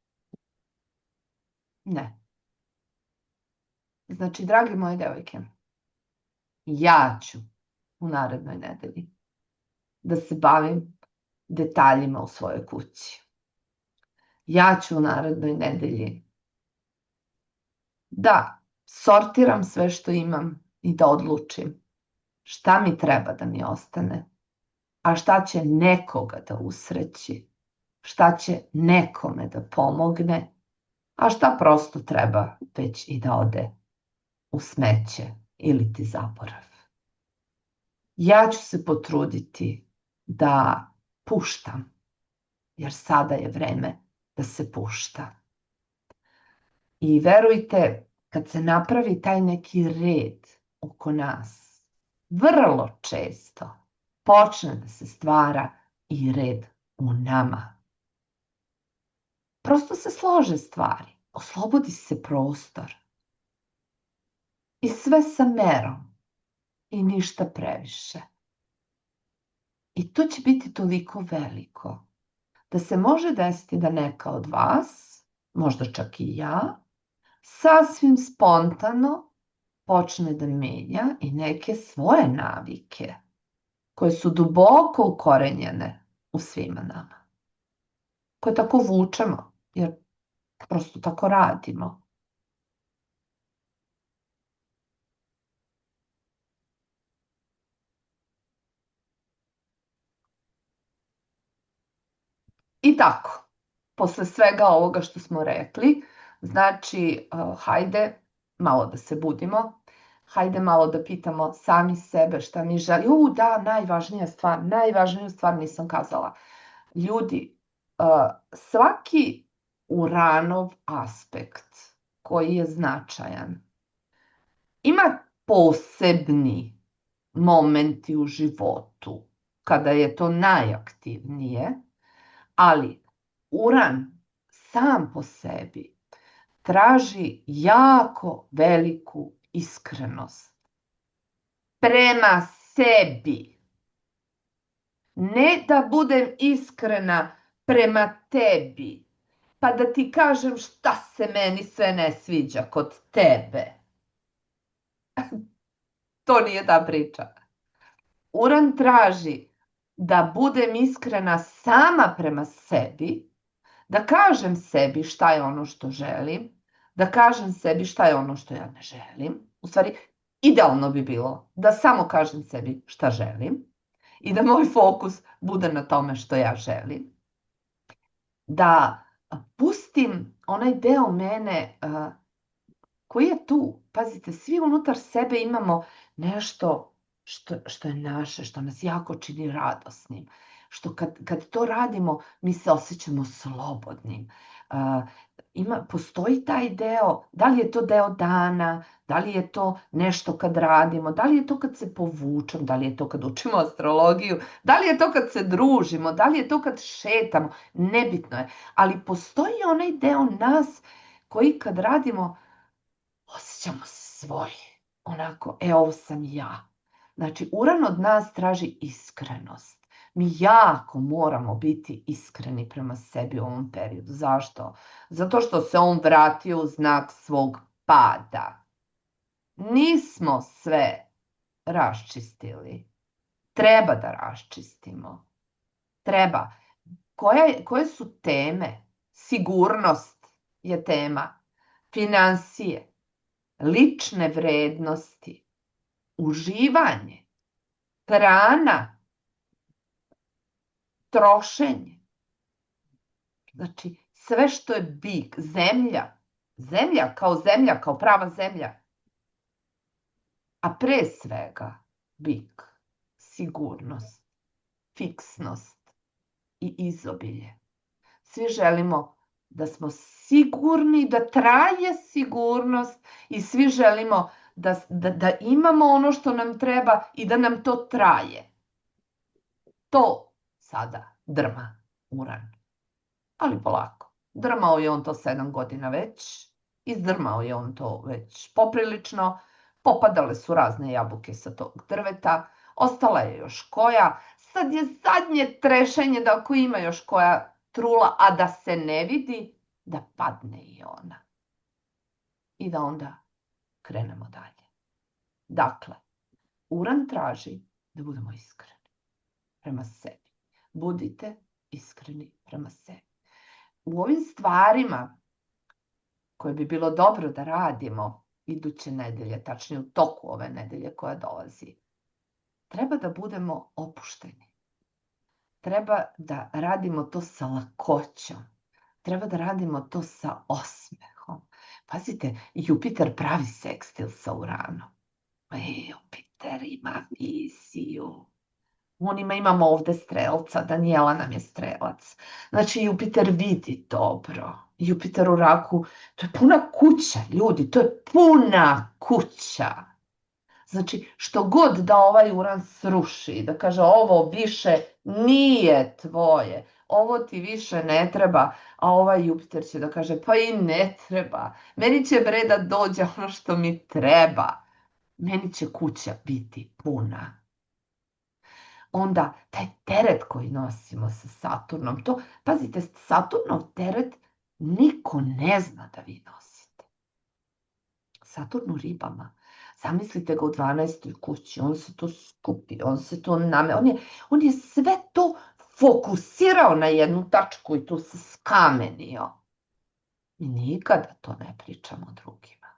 S1: ne. Znači, dragi moje devojke, ja ću u narednoj nedelji da se bavim detaljima u svojoj kući. Ja ću u narednoj nedelji da sortiram sve što imam i da odlučim šta mi treba da mi ostane, a šta će nekoga da usreći, šta će nekome da pomogne, a šta prosto treba već i da ode u smeće ili ti zaborav. Ja ću se potruditi da puštam, jer sada je vreme da se pušta. I verujte, kad se napravi taj neki red oko nas, vrlo često počne da se stvara i red u nama. Prosto se slože stvari, oslobodi se prostor. I sve sa merom i ništa previše. I to će biti toliko veliko da se može desiti da neka od vas, možda čak i ja, sasvim spontano počne da menja i neke svoje navike koje su duboko ukorenjene u svima nama. Koje tako vučemo, jer prosto tako radimo. I tako, posle svega ovoga što smo rekli, znači, hajde malo da se budimo, hajde malo da pitamo sami sebe šta mi želimo. Da, najvažniju stvar nisam kazala. Ljudi, svaki Uranov aspekt koji je značajan ima posebni momenti u životu kada je to najaktivnije, ali Uran sam po sebi traži jako veliku iskrenost prema sebi. Ne da budem iskrena prema tebi, pa da ti kažem šta se meni sve ne sviđa kod tebe. To nije ta priča. Uran traži da budem iskrena sama prema sebi, da kažem sebi šta je ono što želim, da kažem sebi šta je ono što ja ne želim. U stvari, idealno bi bilo da samo kažem sebi šta želim i da moj fokus bude na tome što ja želim. Da pustim onaj deo mene koji je tu. Pazite, svi unutar sebe imamo nešto što je naše, što nas jako čini radosnim. Što kad to radimo, mi se osjećamo slobodnim. Postoji taj deo, da li je to deo dana, da li je to nešto kad radimo, da li je to kad se povučem, da li je to kad učimo astrologiju, da li je to kad se družimo, da li je to kad šetamo, nebitno je. Ali postoji onaj deo nas koji kad radimo, osjećamo se svoje. Onako, ovo sam ja. Znači, Uran od nas traži iskrenost. Mi jako moramo biti iskreni prema sebi u ovom periodu. Zašto? Zato što se on vratio u znak svog pada. Nismo sve raščistili. Treba da raščistimo. Treba. Koje su teme? Sigurnost je tema. Finansije. Lične vrednosti. Uživanje. Hrana. Trošenje. Znači, sve što je big, zemlja, kao prava zemlja, a pre svega big, sigurnost, fiksnost i izobilje. Svi želimo da smo sigurni, da traje sigurnost i svi želimo da imamo ono što nam treba i da nam to traje. To sada drma Uran. Ali polako. Drmao je on to 7 godina već. Izdrmao je on to već poprilično. Popadale su razne jabuke sa tog drveta. Ostala je još koja. Sad je zadnje trešenje da ako ima još koja trula, a da se ne vidi, da padne i ona. I da onda krenemo dalje. Dakle, Uran traži da budemo iskreni prema sebi. Budite iskreni prema sebi. U ovim stvarima koje bi bilo dobro da radimo iduće nedelje, tačnije u toku ove nedelje koja dolazi, treba da budemo opušteni. Treba da radimo to sa lakoćom. Treba da radimo to sa osmehom. Pazite, Jupiter pravi sekstil sa Uranom. Jupiter ima viziju. Imamo ovde strelca, Danijela nam je strelac. Znači, Jupiter vidi dobro. Jupiter u raku, to je puna kuća, ljudi, to je puna kuća. Znači, što god da ovaj Uran sruši, da kaže ovo više nije tvoje, ovo ti više ne treba, a ovaj Jupiter će da kaže pa i ne treba, meni će bre da dođe ono što mi treba, meni će kuća biti puna. Onda taj teret koji nosimo sa Saturnom, to, pazite, Saturnov teret niko ne zna da vi nosite. Saturn u ribama, zamislite ga u 12. kući, on se to skupi, on se to on je sve to fokusirao na jednu tačku i tu se skamenio. Mi nikada to ne pričamo drugima.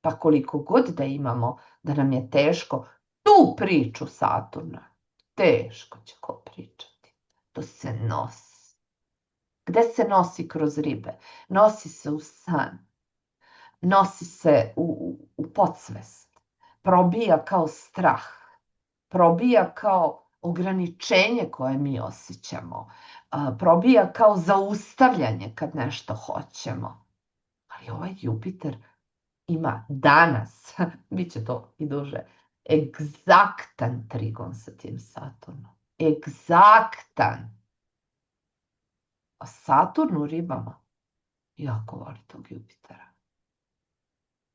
S1: Pa koliko god da imamo, da nam je teško, tu priču Saturna, teško će ko pričati. To se nosi. Gde se nosi kroz ribe? Nosi se u san. Nosi se u podsvest. Probija kao strah. Probija kao ograničenje koje mi osjećamo. Probija kao zaustavljanje kad nešto hoćemo. Ali ovaj Jupiter ima danas, bit će to i duže, egzaktan trigon sa tim Saturnom. Egzaktan. A Saturn u ribama jako voli tog Jupitera.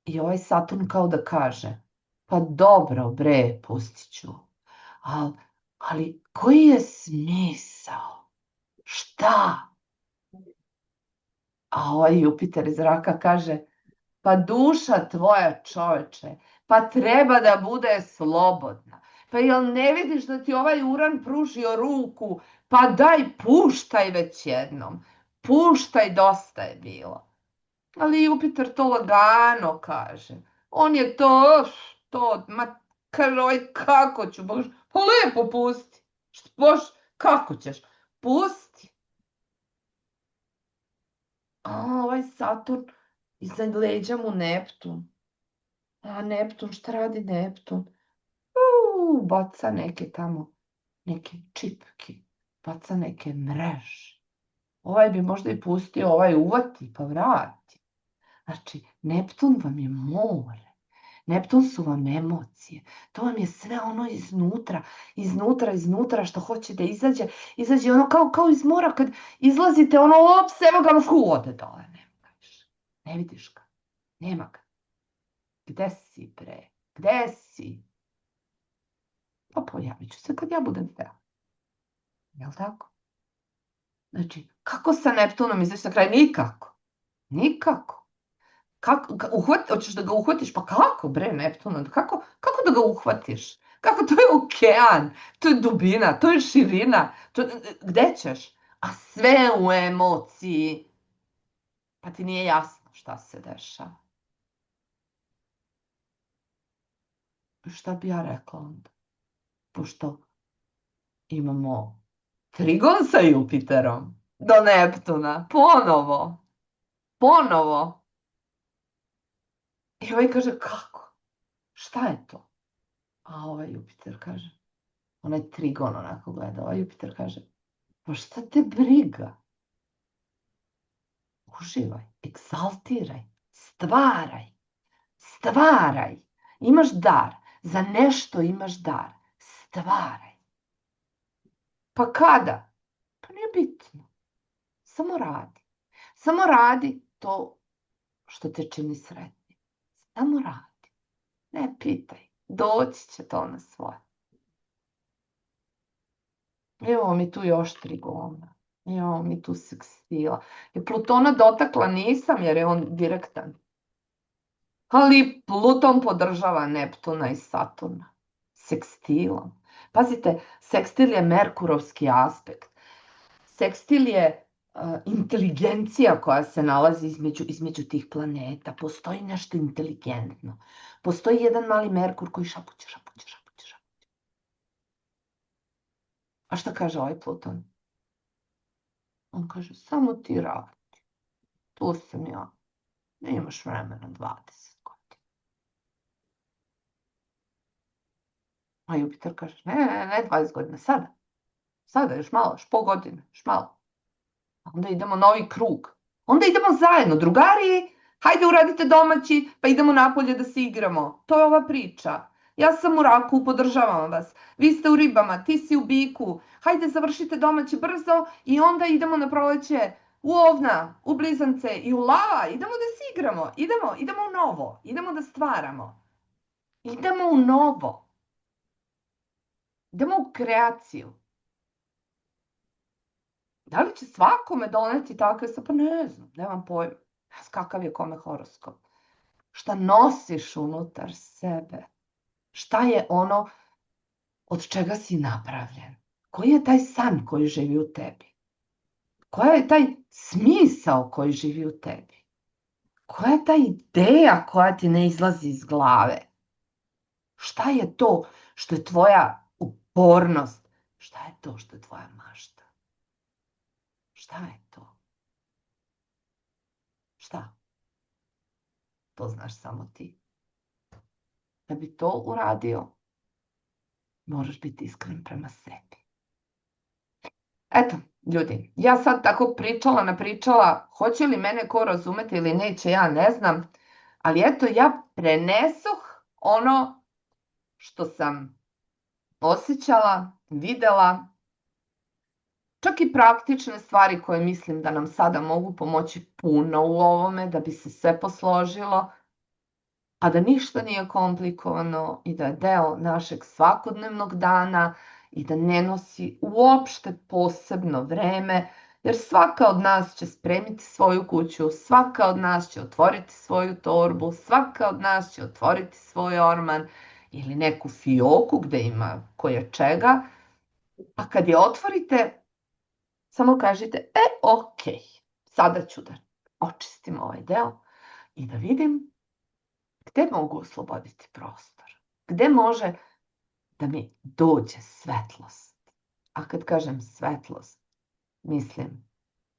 S1: I ovaj Saturn kao da kaže, pa dobro bre, pustit ću. Ali koji je smisao? Šta? A ovaj Jupiter iz raka kaže, pa duša tvoja, čoveče, pa treba da bude slobodna. Pa jel ne vidiš da ti ovaj Uran pružio ruku? Pa daj, puštaj već jednom. Puštaj, dosta je bilo. Ali Jupiter to lagano kaže. On je kako ću, Bož, pa lepo pusti. Bož, kako ćeš? Pusti. A ovaj Saturn, iza leđa mu Neptun. A Neptun, šta radi Neptun? Baca neke tamo, neke čipke, baca neke mreže. Ovaj bi možda i pustio, ovaj uvati pa vrati. Znači, Neptun vam je more. Neptun su vam emocije. To vam je sve ono iznutra što hoće da izađe ono kao iz mora kad izlazite, ono ops, evo ga, ode dole, nema ga više. Ne vidiš ga, nema ga. Gde si bre, gde si? Pa pojavit ću se kad ja budem htela. Jel tako? Znači, kako sa Neptunom izaći na kraj? Nikako. Nikako. Hoćeš da ga uhvatiš? Pa kako bre Neptuna? Kako da ga uhvatiš? Kako? To je okean, to je dubina, to je širina. Gde ćeš? A sve u emociji. Pa ti nije jasno šta se dešava. Šta bi ja rekla onda? Pošto imamo trigon sa Jupiterom do Neptuna. Ponovo. I ovaj kaže, kako? Šta je to? A ovaj Jupiter kaže, onaj trigon onako gleda, ovaj Jupiter kaže, pa šta te briga? Uživaj, egzaltiraj, stvaraj. Imaš dar, za nešto imaš dar, stvaraj. Pa kada? Pa nije bitno, samo radi. Samo radi to što te čini sretnim. Samo radi, ne pitaj, doći će to na svoje. Evo mi tu još trigona, evo mi tu sekstila. I Plutona dotakla nisam jer je on direktan. Ali Pluton podržava Neptuna i Saturna. Sekstilom. Pazite, sekstil je Merkurovski aspekt. Sekstil je inteligencija koja se nalazi između tih planeta. Postoji nešto inteligentno. Postoji jedan mali Merkur koji šapuće, šapuće, šapuće, šapuće. A šta kaže ovaj Pluton? On kaže, samo ti radi. Tu sam ja. Ne imaš vremena 20 godina. A Jupiter kaže, ne 20 godina, sada. Sada, još malo, još pol godine, još malo. Onda idemo novi krug. Onda idemo zajedno, drugari, hajde uradite domaći, pa idemo napolje da se igramo. To je ova priča. Ja sam u Raku, podržavam vas. Vi ste u Ribama, ti si u Biku. Hajde završite domaće brzo i onda idemo na proleće u Ovna, u Blizance i u Lava. Idemo da se igramo. Idemo u novo. Idemo da stvaramo. Idemo u novo. Idemo u kreaciju. Da li će svakome doneti takve sa? Pa ne znam, nemam pojma. Kakav je kome horoskop. Šta nosiš unutar sebe? Šta je ono od čega si napravljen? Koji je taj san koji živi u tebi? Koja je taj smisao koji živi u tebi? Koja je ta ideja koja ti ne izlazi iz glave? Šta je to što je tvoja upornost? Šta je to što je tvoja mašta? Šta je to? Šta? To znaš samo ti. Da bi to uradio, moraš biti iskren prema sebi. Eto, ljudi, ja sad tako napričala, hoće li mene ko razumeti ili neće, ja ne znam, ali eto, ja prenesoh ono što sam osjećala, videla, čak i praktične stvari koje mislim da nam sada mogu pomoći puno u ovome, da bi se sve posložilo, a da ništa nije komplikovano i da je deo našeg svakodnevnog dana i da ne nosi uopšte posebno vreme, jer svaka od nas će spremiti svoju kuću, svaka od nas će otvoriti svoju torbu, svaka od nas će otvoriti svoj orman ili neku fioku gde ima koje čega, a kad je otvorite, samo kažite, ok, sada ću da očistim ovaj deo i da vidim gde mogu osloboditi prostor, gde može da mi dođe svetlost. A kad kažem svetlost, mislim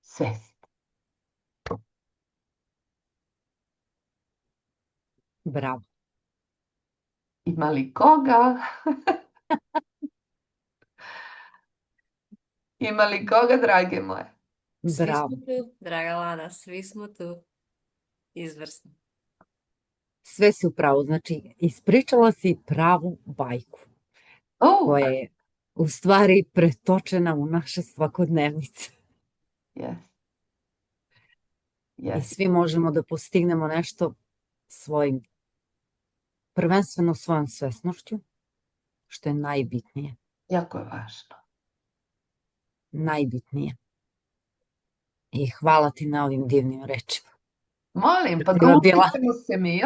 S1: svest.
S2: Bravo.
S1: Ima li koga? Ima li koga, drage moje?
S4: Svi
S2: Bravo.
S4: smo tu, draga Lana, svi smo tu. Izvrsno.
S2: Sve si upravo, znači ispričala si pravu bajku koja je u stvari pretočena u naše svakodnevnice.
S1: Yes.
S2: I svi možemo da postignemo nešto prvenstveno svojom svesnošću, što je najbitnije.
S1: Jako je važno.
S2: Najbitnije. I hvala ti na ovim divnim rečima.
S1: Molim, pa družit ćemo se mi.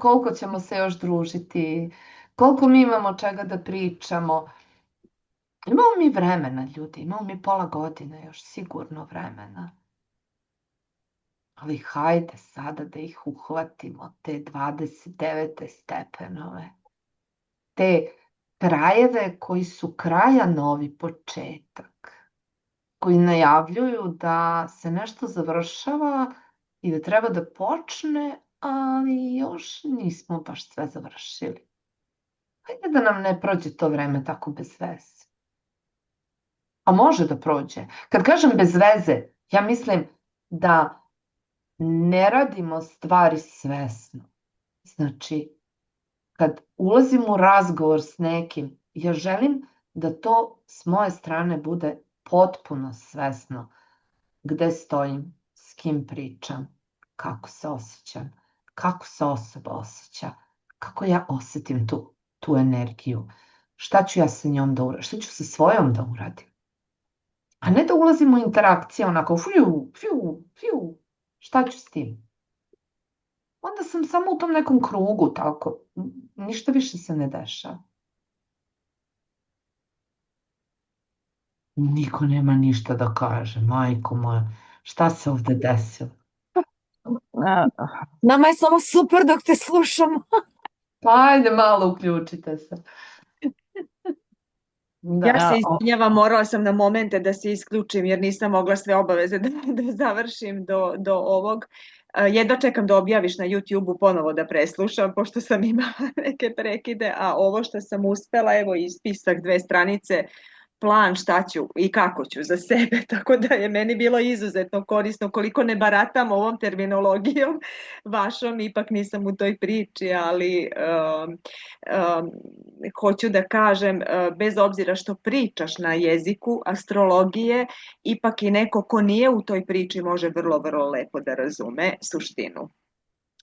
S1: Koliko ćemo se još družiti. Koliko mi imamo čega da pričamo. Imamo mi vremena, ljudi. Imamo mi pola godine još sigurno vremena. Ali hajde sada da ih uhvatimo, te 29. stepenove. Te krajeve koji su kraja novi početak. Koji najavljuju da se nešto završava i da treba da počne, ali još nismo baš sve završili. Hajde da nam ne prođe to vreme tako bez veze. A može da prođe. Kad kažem bez veze, ja mislim da ne radimo stvari svesno. Znači, kad ulazim u razgovor s nekim, ja želim da to s moje strane bude potpuno svesno gde stojim, s kim pričam, kako se osjećam, kako se osoba osjeća, kako ja osetim tu energiju, šta ću ja sa njom da uradim, šta ću sa svojom da uradim. A ne da ulazim u interakcije onako fiu, fiu, fiu, šta ću s tim? Onda sam samo u tom nekom krugu, tako, ništa više se ne dešava. Niko nema ništa da kaže, majko moja, šta se ovde desilo?
S2: Nama je samo super dok te slušamo.
S1: Pa ajde malo uključite se. Da.
S5: Ja se izvinjavam, morala sam na momente da se isključim jer nisam mogla sve obaveze da završim do ovog. Jedva čekam da objaviš na YouTube-u ponovo da preslušam, pošto sam imala neke prekide, a ovo što sam uspela, evo i spisak 2 stranice, plan šta ću i kako ću za sebe, tako da je meni bilo izuzetno korisno. Koliko ne baratam ovom terminologijom vašom, ipak nisam u toj priči, ali hoću da kažem, bez obzira što pričaš na jeziku astrologije, ipak i neko ko nije u toj priči može vrlo, vrlo lepo da razume suštinu.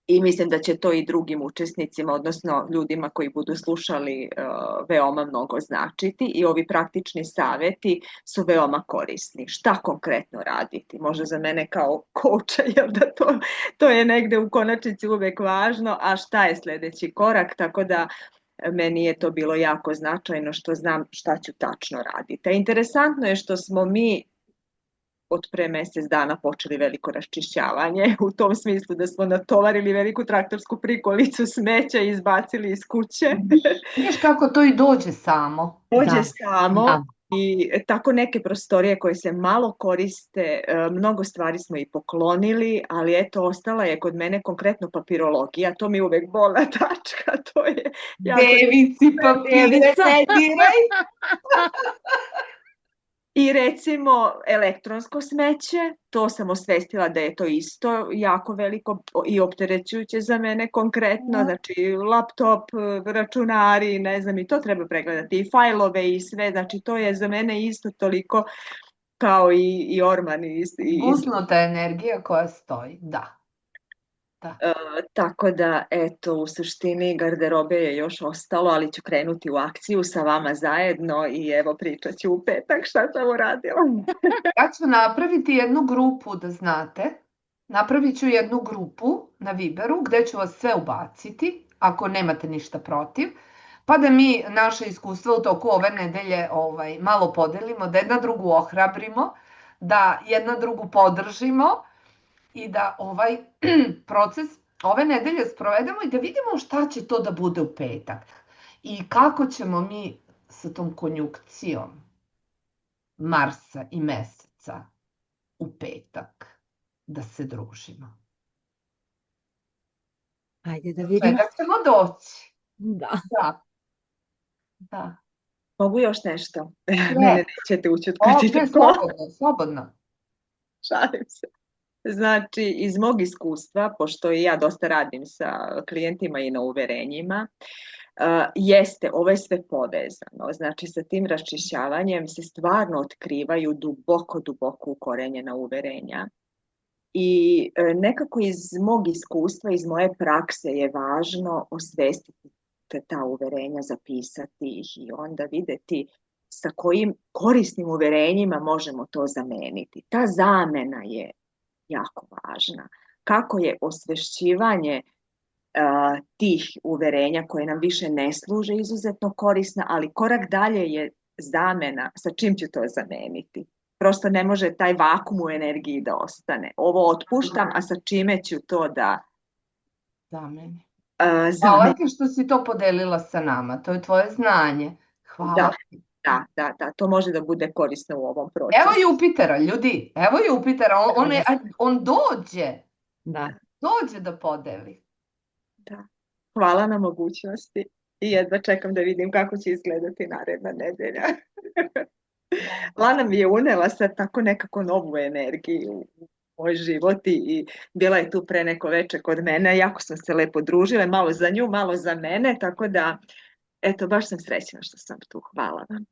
S5: I mislim da će to i drugim učesnicima, odnosno ljudima koji budu slušali, veoma mnogo značiti i ovi praktični saveti su veoma korisni. Šta konkretno raditi? Možda za mene kao kouča, jer da to je negde u konačnici uvek važno, a šta je sledeći korak, tako da meni je to bilo jako značajno što znam šta ću tačno raditi. A interesantno je što smo mi od pre mesec dana počeli veliko raščišćavanje, u tom smislu da smo natovarili veliku traktorsku prikolicu smeća i izbacili iz kuće.
S1: Vidiš kako to i dođe samo.
S5: Dođe samo.
S2: Da.
S5: I tako neke prostorije koje se malo koriste, mnogo stvari smo i poklonili, ali eto, ostala je kod mene konkretno papirologija, to mi uvek bolna tačka, to je jako...
S1: Devici papire, ne diraj!
S5: I recimo elektronsko smeće, to sam osvestila da je to isto jako veliko i opterećujuće za mene konkretno, znači laptop, računari, ne znam, i to treba pregledati, i fajlove i sve, znači to je za mene isto toliko kao i orman.
S1: Gusnuta energija koja stoji, da.
S5: Tako da, eto, u suštini garderobe je još ostalo, ali ću krenuti u akciju sa vama zajedno i evo pričat ću u petak šta sam uradila.
S1: Ja ću napraviti jednu grupu, da znate. Napravit ću jednu grupu na Viberu gde ću vas sve ubaciti, ako nemate ništa protiv, pa da mi naše iskustva u toku ove nedelje malo podelimo, da jedna drugu ohrabrimo, da jedna drugu podržimo i da ovaj proces ove nedelje sprovedemo i da vidimo šta će to da bude u petak i kako ćemo mi sa tom konjunkcijom Marsa i Meseca u petak da se družimo.
S2: Ajde da vidimo.
S1: Svega ćemo doći.
S2: Da.
S1: Da.
S5: Mogu još nešto? Mene nećete učutkati.
S1: Slobodno.
S5: Šalim se. Znači, iz mog iskustva, pošto i ja dosta radim sa klijentima i na uverenjima, jeste, ovo je sve povezano. Znači, sa tim raščišćavanjem se stvarno otkrivaju duboko, duboko ukorenjena uverenja. I nekako iz mog iskustva, iz moje prakse je važno osvestiti ta uverenja, zapisati ih i onda videti sa kojim korisnim uverenjima možemo to zameniti. Ta zamena je jako važna. Kako je osvešćivanje tih uverenja koje nam više ne služe izuzetno korisna, ali korak dalje je zamena sa čim ću to zameniti. Prosto ne može taj vakum u energiji da ostane. Ovo otpuštam, a sa čime ću to da
S1: zamenim.
S5: Hvala
S1: ti što si to podelila sa nama. To je tvoje znanje. Hvala.
S5: Da, to može da bude korisno u ovom procesu.
S1: Evo Jupitera, ljudi. Evo Jupitera. On dođe.
S2: Da.
S1: Dođe da podeli.
S5: Da. Hvala na mogućnosti. I jedva čekam da vidim kako će izgledati naredna nedelja. Lana mi je unela sad tako nekako novu energiju moj život i bila je tu pre neko veče kod mene, jako sam se lepo družila, malo za nju, malo za mene, tako da, eto, baš sam srećna što sam tu, hvala vam.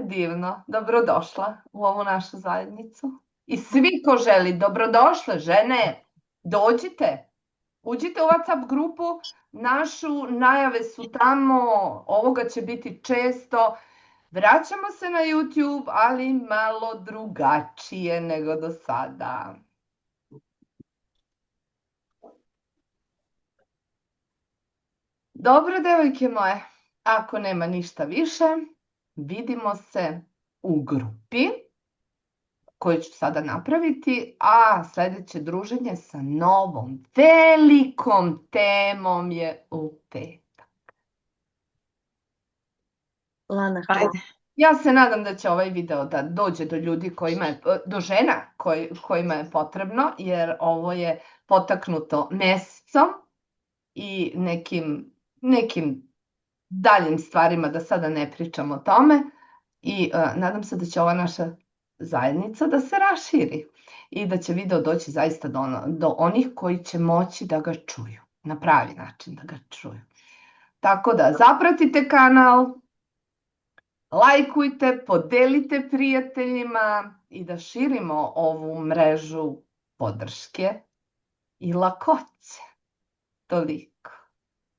S1: Divno, dobrodošla u ovu našu zajednicu. I svi ko želi, dobrodošle, žene, dođite, uđite u WhatsApp grupu našu, najave su tamo, ovoga će biti često. Vraćamo se na YouTube, ali malo drugačije nego do sada. Dobro, devojke moje, ako nema ništa više, vidimo se u grupi koju ću sada napraviti, a sledeće druženje sa novom velikom temom je u petak.
S5: Lana, hvala.
S1: Ja se nadam da će ovaj video da dođe do ljudi do žena kojima je potrebno, jer ovo je potaknuto mesecom i nekim daljim stvarima, da sada ne pričam o tome, i nadam se da će ova naša zajednica da se raširi i da će video doći zaista do onih koji će moći da ga čuju, na pravi način da ga čuju. Tako da zapratite kanal, lajkujte, podelite prijateljima i da širimo ovu mrežu podrške i lakoće. Toliko.